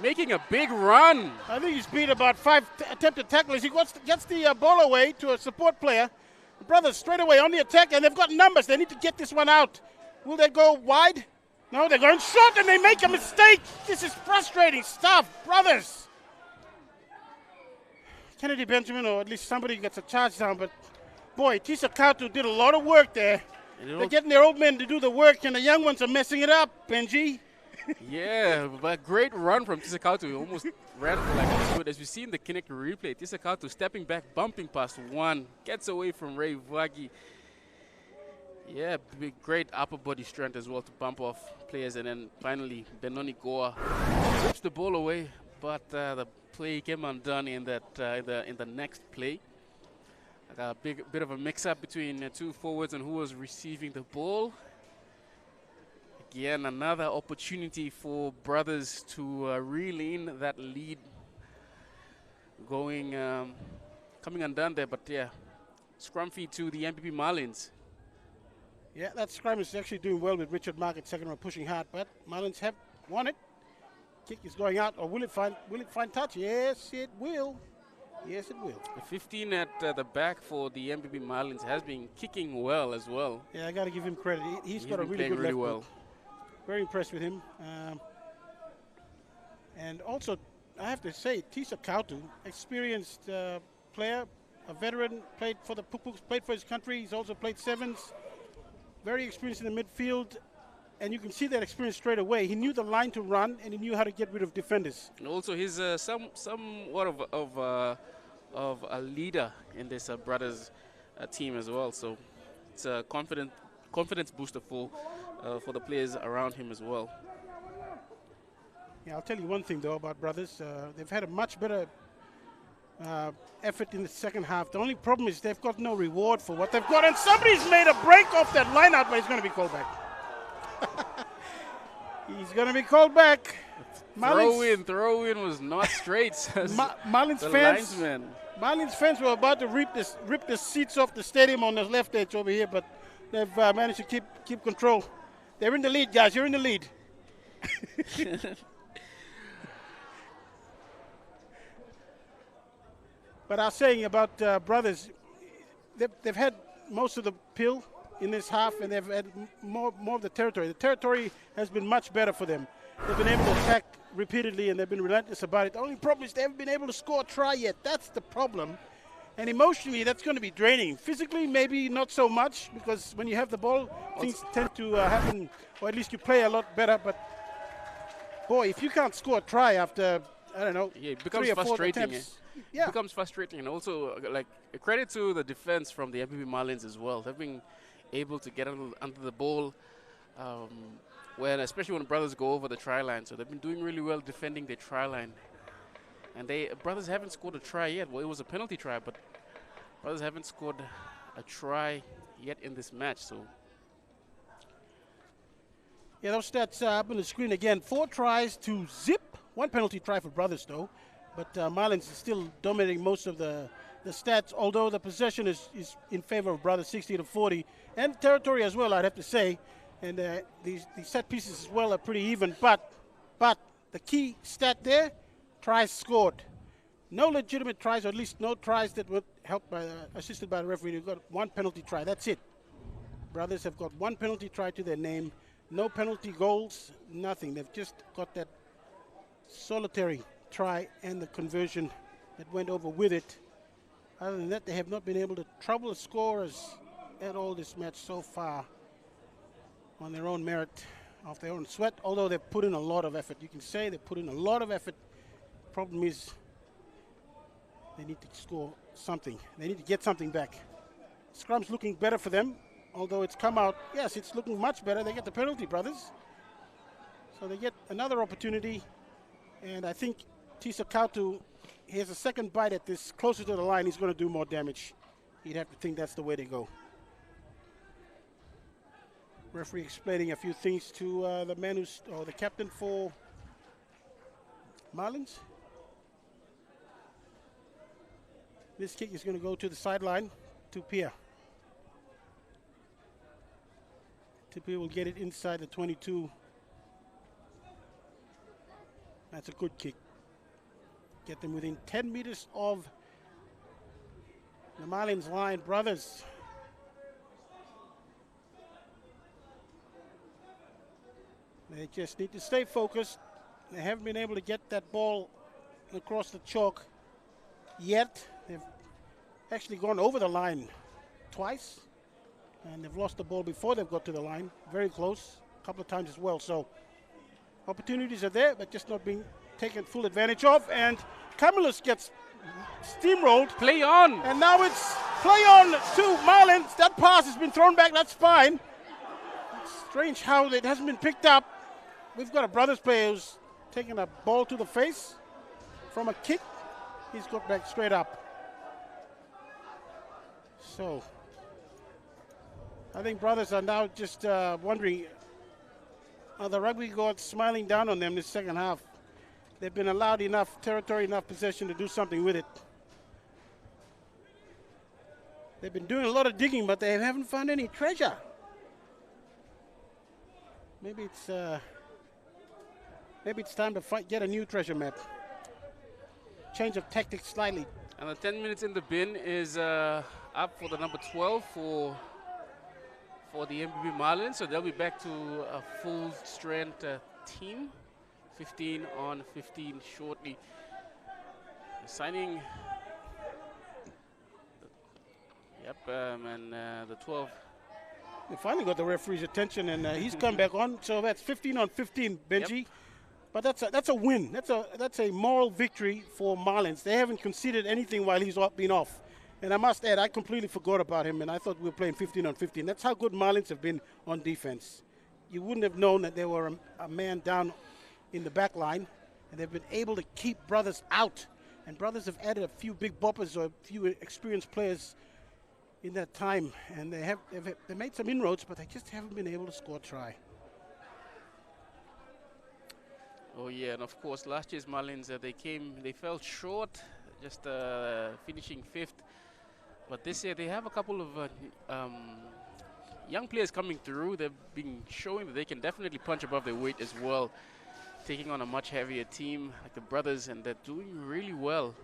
making a big run. I think he's beat about 5 attempted tackles. He gets the ball away to a support player. The brothers straight away on the attack, and they've got numbers. They need to get this one out. Will they go wide? No, they're going short, and they make a mistake. This is frustrating stuff, brothers. Kennedy Benjamin, or at least somebody gets a charge down, but boy, Tisa Kautu did a lot of work there. They're getting their old men to do the work, and the young ones are messing it up, Benji. Yeah, but great run from Tisa Kautu. He almost ran for like a foot. As we see in the Kinect replay, Tisa Kautu stepping back, bumping past one, gets away from Ray Vagi. Yeah, great upper body strength as well to bump off players. And then finally, Benoni Goa rips the ball away, but the play came undone in that in the next play. A bit of a mix-up between the two forwards and who was receiving the ball. Again, another opportunity for brothers to reel in that lead, coming undone there. But yeah, scrum feed to the MBB Marlins. Yeah, that scrum is actually doing well with Richard Mark at second row, pushing hard, but Marlins have won it. Kick is going out, or will it find touch? Yes, it will. Yes, it will. The 15 at the back for the MBB Marlins has been kicking well as well. Yeah, I got to give him credit. He's got a really good left foot. Very impressed with him. And also, I have to say, Tisa Kautu, experienced player, a veteran, played for the Puk Puks, played for his country. He's also played sevens. Very experienced in the midfield. And you can see that experience straight away. He knew the line to run, and he knew how to get rid of defenders. And also, he's somewhat of a leader in this brothers team as well. So it's a confidence booster for the players around him as well. Yeah, I'll tell you one thing though about brothers. They've had a much better effort in the second half. The only problem is they've got no reward for what they've got, and somebody's made a break off that line out, but he's going to be called back. He's going to be called back. Throw in was not straight. Marlins fans were about to rip the seats off the stadium on the left edge over here, but they've managed to keep control. They're in the lead, guys. You're in the lead. But I was saying about brothers, they've had most of the pill in this half, and they've had more of the territory. The territory has been much better for them. They've been able to attack repeatedly, and they've been relentless about it. The only problem is they haven't been able to score a try yet. That's the problem. And emotionally, that's going to be draining. Physically, maybe not so much, because when you have the ball, things tend to happen, or at least you play a lot better. But, boy, if you can't score a try after, I don't know, it becomes 3 or 4 frustrating. attempts. Yeah. It becomes frustrating. And also, like, a credit to the defense from the MBB Marlins as well. They've been able to get under the ball, especially when brothers go over the try line. So they've been doing really well defending their try line. And brothers haven't scored a try yet. Well, it was a penalty try, but brothers haven't scored a try yet in this match. So yeah, those stats are up on the screen again. 4 tries to zip. 1 penalty try for brothers, though. But Marlins is still dominating most of the stats, although the possession is in favor of brothers, 60-40. And territory as well, I'd have to say. And these set pieces as well are pretty even. But the key stat there, tries scored. no legitimate tries, or at least no tries that were helped by, assisted by the referee. You've got one penalty try. That's it. Brothers have got one penalty try to their name. No penalty goals, nothing. They've just got that solitary try and the conversion that went over with it. Other than that, they have not been able to trouble the scorers at all this match so far on their own merit, off their own sweat, although they've put in a lot of effort. You can say they've put in a lot of effort. Problem is they need to score something. They need to get something back. Scrum's looking better for them, although it's come out, yes, it's looking much better. They get the penalty, brothers. So they get another opportunity, and I think Tisa Kautu, he has a second bite at this, closer to the line, he's going to do more damage. You'd have to think that's the way to go. Referee explaining a few things to the man who's, or the captain for Marlins. This kick is going to go to the sideline to Pia. Tupia will get it inside the 22. That's a good kick. Get them within 10 meters of the Marlins line, brothers. They just need to stay focused. They haven't been able to get that ball across the chalk yet. They've actually gone over the line twice, and they've lost the ball before they've got to the line. Very close, a couple of times as well. So opportunities are there, but just not being taken full advantage of. And Camillus gets steamrolled. Play on. And now it's play on to Marlins. That pass has been thrown back. That's fine. It's strange how it hasn't been picked up. We've got a brothers player who's taken a ball to the face from a kick. He's got back straight up. So I think brothers are now just wondering, are the rugby gods smiling down on them this second half? They've been allowed enough territory, enough possession to do something with it. They've been doing a lot of digging, but they haven't found any treasure. Maybe it's time to get a new treasure map. Change of tactics slightly. And the 10 minutes in the bin is up for the number 12 for the MBB Marlins. So they'll be back to a full strength team. 15 on 15 shortly. Signing. Yep, and the 12. They finally got the referee's attention, and he's come back on. So that's 15 on 15, Benji. Yep. But that's a win. That's a moral victory for Marlins. They haven't conceded anything while he's been off. And I must add, I completely forgot about him, and I thought we were playing 15 on 15. That's how good Marlins have been on defense. You wouldn't have known that they were a man down in the back line, and they've been able to keep brothers out. And brothers have added a few big boppers or a few experienced players in that time, and they made some inroads, but they just haven't been able to score a try. Oh yeah, and of course last year's Marlins, they fell short, just finishing 5th. But this year they have a couple of young players coming through. They've been showing that they can definitely punch above their weight as well, taking on a much heavier team like the brothers, and they're doing really well.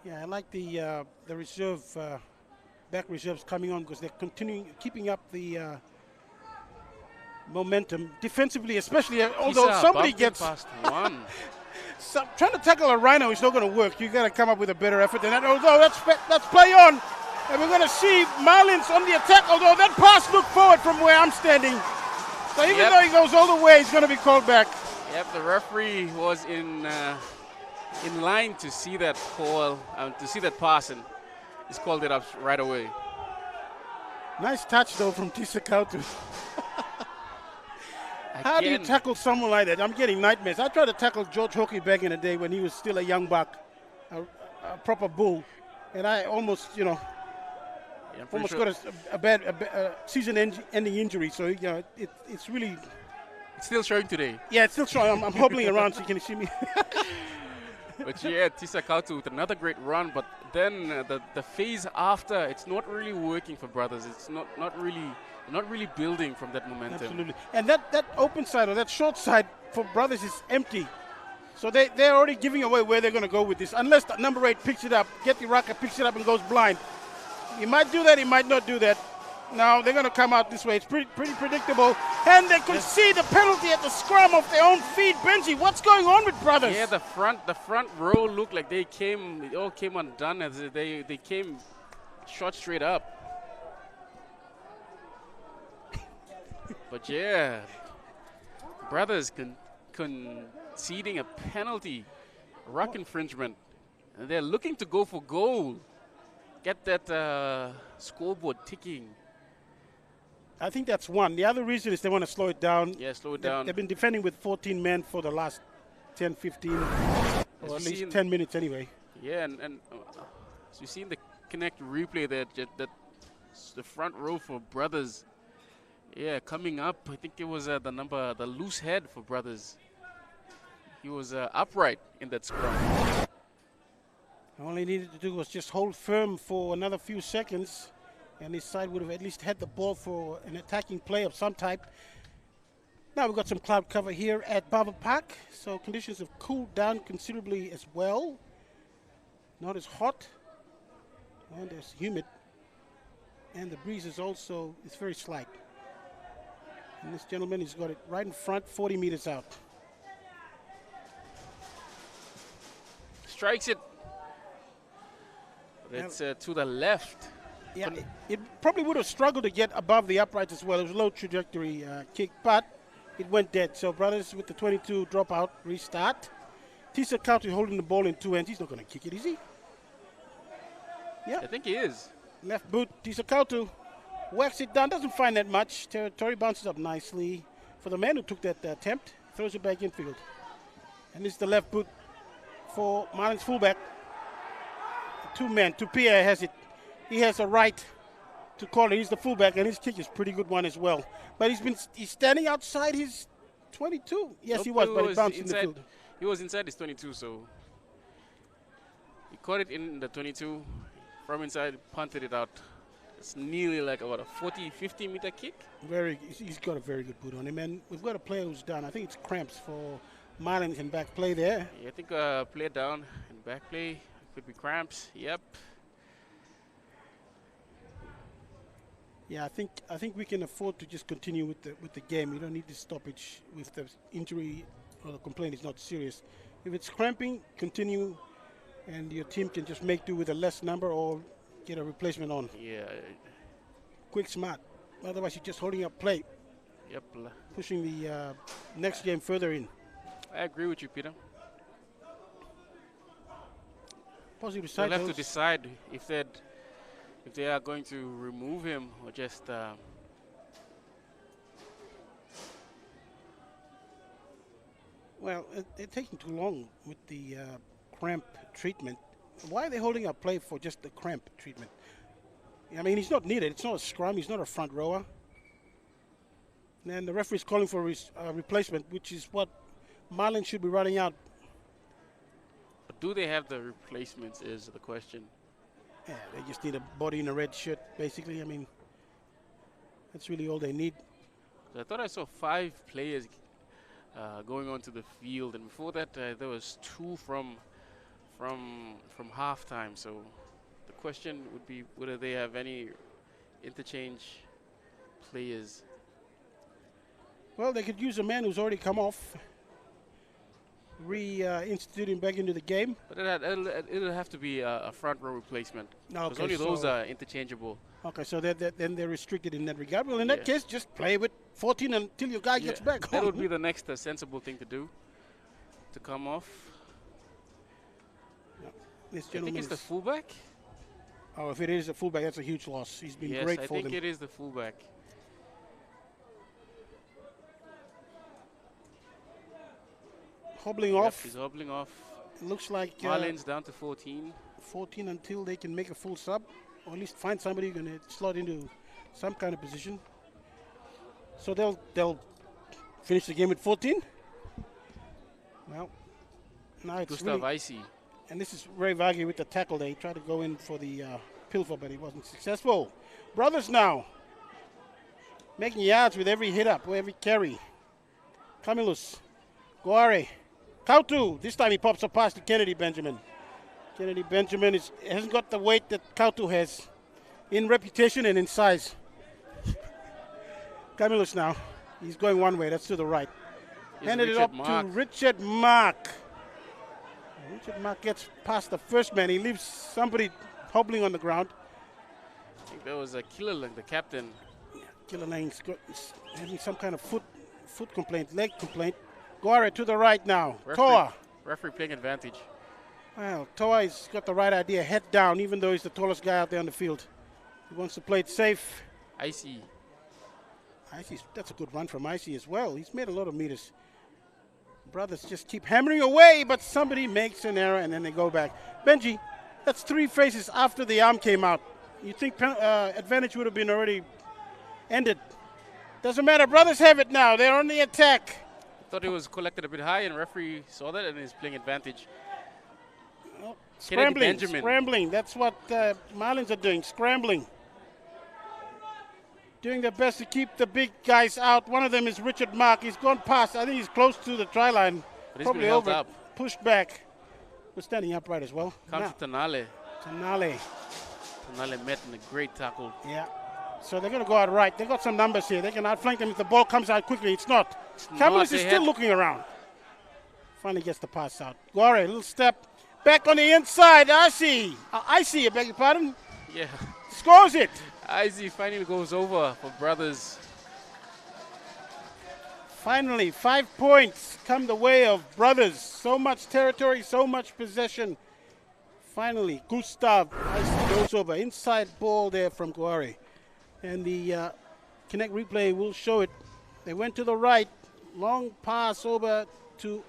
Yeah, I like the reserve, back reserves coming on, because they're keeping up the momentum defensively, especially. Although somebody gets past one. So, trying to tackle a rhino is not going to work. You got to come up with a better effort than that. Although that's play on, and we're going to see Marlins on the attack. Although that pass looked forward from where I'm standing, so even though he goes all the way, he's going to be called back. Yep, the referee was in line to see that call, to see that pass, and he's called it up right away. Nice touch though from Tisa Kautu. How do you tackle someone like that? I'm getting nightmares. I tried to tackle George Hockey back in the day when he was still a young buck, a proper bull, and I almost, almost got a bad season-ending injury. So it's really. It's still showing today. Yeah, it's still showing. I'm hobbling around so you can see me. But yeah, Tisa Kautu with another great run, but then the phase after, it's not really working for brothers. It's not really building from that momentum. Absolutely. And that open side or that short side for brothers is empty. So they're already giving away where they're going to go with this. Unless the number 8 picks it up, Getty Raka picks it up and goes blind. He might do that, he might not do that. Now they're going to come out this way. It's pretty predictable. And they could see the penalty at the scrum of their own feet. Benji, what's going on with Brothers? Yeah, the front row looked like it all came undone as they came shot straight up. But yeah, Brothers conceding a penalty, ruck infringement. And they're looking to go for goal. Get that scoreboard ticking. I think that's one. The other reason is they want to slow it down. Yeah, slow it down. They've been defending with 14 men for the last 10, 15, or at least 10 minutes anyway. Yeah, and so you see in the Connect replay that the front row for Brothers, yeah, coming up. I think it was the loose head for Brothers. He was upright in that scrum. All he needed to do was just hold firm for another few seconds, and his side would have at least had the ball for an attacking play of some type. Now we've got some cloud cover here at Bava Park, so conditions have cooled down considerably as well. Not as hot, and as humid, and the breeze is also very slight. And this gentleman has got it right in front, 40 meters out. Strikes it. It's to the left. Yeah, it probably would have struggled to get above the uprights as well. It was a low trajectory kick, but it went dead. So Brothers with the 22 drop out, restart. Tisa Kautu holding the ball in 2 hands. He's not going to kick it, is he? Yeah. I think he is. Left boot, Tisa Kautu whacks it down. Doesn't find that much. Territory bounces up nicely for the man who took that attempt. Throws it back infield. And this is the left boot for Marlins fullback. 2 men. Tupia has it. He has a right to call it. He's the fullback, and his kick is a pretty good one as well. But he's standing outside his 22. Yes, he was, but it bounced in the field. He was inside his 22, so he caught it in the 22 from inside, punted it out. It's nearly like about a 40, 50 meter kick. He's got a very good boot on him, and we've got a player who's down. I think it's cramps for Marlins in back play there. Yeah, I think player down in back play. Could be cramps. Yep. Yeah, I think we can afford to just continue with the game. We don't need this stoppage if the injury or the complaint is not serious. If it's cramping, continue, and your team can just make do with a less number or get a replacement on. Yeah. Quick, smart. Otherwise, you're just holding up play. Yep. Pushing the next game further in. I agree with you, Peter. Positive side. They'll have to decide if they are going to remove him or just. Well, they're taking too long with the cramp treatment. Why are they holding up play for just the cramp treatment? I mean, he's not needed. It's not a scrum. He's not a front rower. And the referee's calling for replacement, which is what Marlins should be running out. But do they have the replacements is the question. Yeah, they just need a body in a red shirt, basically. I mean, that's really all they need. So I thought I saw 5 players going onto the field, and before that there was 2 from halftime. So the question would be whether they have any interchange players. Well, they could use a man who's already come off, reinstitute him back into the game. But it'll have to be a front row replacement. Okay, because only those are interchangeable. Okay, so then they're restricted in that regard. Well, in that case, just play with 14 until your guy gets back. That would be the next sensible thing to do, to come off. This I think it's the fullback. Oh, if it is a fullback, that's a huge loss. He's been great for them. I think it is the fullback. Hobbling off. He's hobbling off. It looks like Marlins down to 14. 14 until they can make a full sub, or at least find somebody who's going to slot into some kind of position. So they'll finish the game at 14. Well, now it's Gustav Icy. And this is Ray Vagi with the tackle. They tried to go in for the pilfer, but he wasn't successful. Brothers now making yards with every hit up, or every carry. Camillus, Guare, Kautu, this time he pops up past to Kennedy Benjamin. Kennedy Benjamin hasn't got the weight that Kautu has in reputation and in size. Camillus now, he's going one way, that's to the right. Handed it up to Richard Mark. Richard Mark gets past the first man. He leaves somebody hobbling on the ground. I think that was a Killer, the captain. Yeah, Killer Lang's having some kind of foot complaint, leg complaint. Guare to the right now. Toa. Referee playing advantage. Well, Toa's got the right idea. Head down, even though he's the tallest guy out there on the field. He wants to play it safe. Icy. That's a good run from Icy as well. He's made a lot of meters. Brothers just keep hammering away, but somebody makes an error and then they go back. Benji, that's 3 phases after the arm came out. You think advantage would have been already ended. Doesn't matter. Brothers have it now. They're on the attack. I thought it was collected a bit high and referee saw that and is playing advantage. Oh, scrambling. That's what Marlins are doing, scrambling. Doing their best to keep the big guys out. One of them is Richard Mark. He's gone past. I think he's close to the try line. But he's probably been held over. Up. Pushed back. We're standing upright as well. Comes to Tanale. Tanale met in a great tackle. Yeah. So they're going to go out right. They've got some numbers here. They can outflank them if the ball comes out quickly. It's not. Camillus is still looking around. Finally gets the pass out. Guare, a little step. Back on the inside. Icy, I beg your pardon. Yeah. Scores it. Icy finally goes over for Brothers. Finally, 5 points come the way of Brothers. So much territory, so much possession. Finally, Gustav Icy goes over. Inside ball there from Guare. And the Connect replay will show it. They went to the right. Long pass over to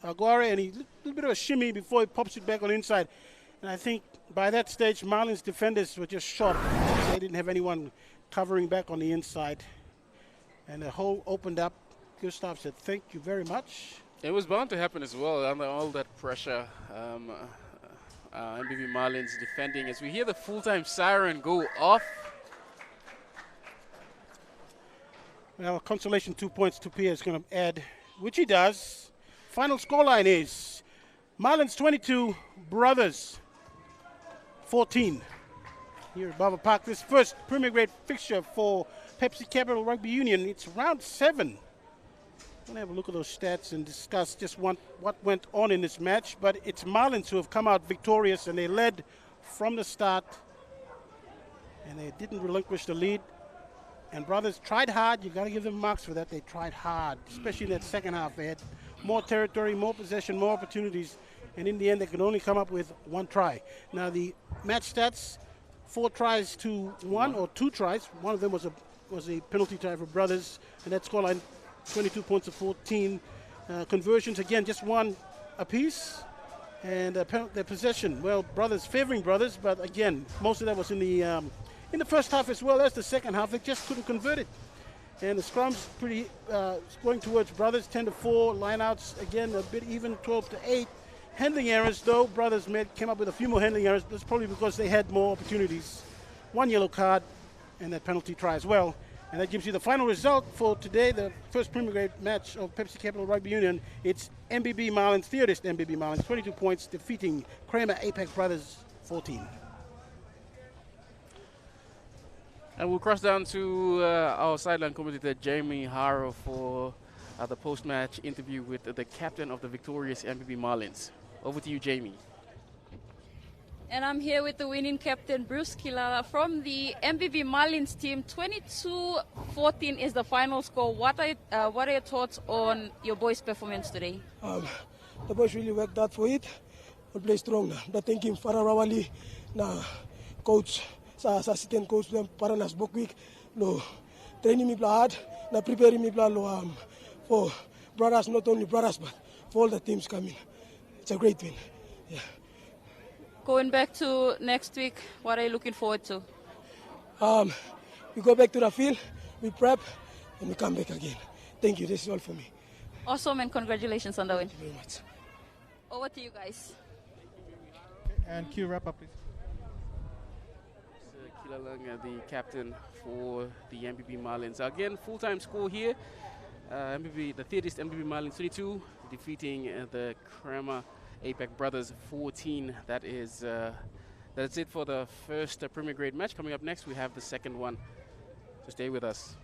Guare, and a little bit of a shimmy before he pops it back on the inside. And I think by that stage, Marlins defenders were just shot. They didn't have anyone covering back on the inside. And the hole opened up. Gustav said, thank you very much. It was bound to happen as well under all that pressure. MBB Marlins defending as we hear the full-time siren go off. Well, consolation 2 points to Pierre is going to add, which he does. Final scoreline is Marlins 22, Brothers 14. Here at Bava Park, this first Premier Grade fixture for Pepsi Capital Rugby Union. It's round 7. We're going to have a look at those stats and discuss just what went on in this match. But it's Marlins who have come out victorious, and they led from the start. And they didn't relinquish the lead. And Brothers tried hard. You've got to give them marks for that. They tried hard, especially in that second half. They had more territory, more possession, more opportunities. And in the end, they could only come up with 1 try. Now, the match stats, 4 tries to 1, or 2 tries. One of them was a penalty try for Brothers. And that scoreline, 22 points to 14. Conversions, again, just 1 apiece. And their possession, well, Brothers favoring Brothers. But again, most of that was in the first half as well as the second half. They just couldn't convert it. And the scrum's pretty going towards Brothers, 10-4. Lineouts, again, a bit even, 12-8. Handling errors, though, Brothers came up with a few more handling errors. That's probably because they had more opportunities. 1 yellow card and that penalty try as well. And that gives you the final result for today, the first Premier Grade match of Pepsi Capital Rugby Union. It's MBB Marlins, THEODIST MBB Marlins, 22 points, defeating KRAMER APAC Brothers, 14. And we'll cross down to our sideline commentator, Jamie Harrow, for the post-match interview with the captain of the victorious MBB Marlins. Over to you, Jamie. And I'm here with the winning captain, Bruce Kilala, from the MBB Marlins team. 22-14 is the final score. What are your thoughts on your boys' performance today? The boys really worked hard for it. We play strong. The thinking Fararawali, na coach, sa assistant coach, para nas bokwik, no training me hard, na preparing me for Brothers, not only Brothers, but for all the teams coming. It's a great win. Yeah. Going back to next week, what are you looking forward to? We go back to the field, we prep, and we come back again. Thank you. This is all for me. Awesome, and congratulations on the win. Thank you very much. Over to you guys. And cue wrap up, please. Kilalang, the captain for the MBB Marlins. Again, full-time score here. the THEODIST MBB Marlins 22, defeating the KRAMER APAC brothers 14. That's it for the first Premier Grade match. Coming up next, we have the second one. So stay with us.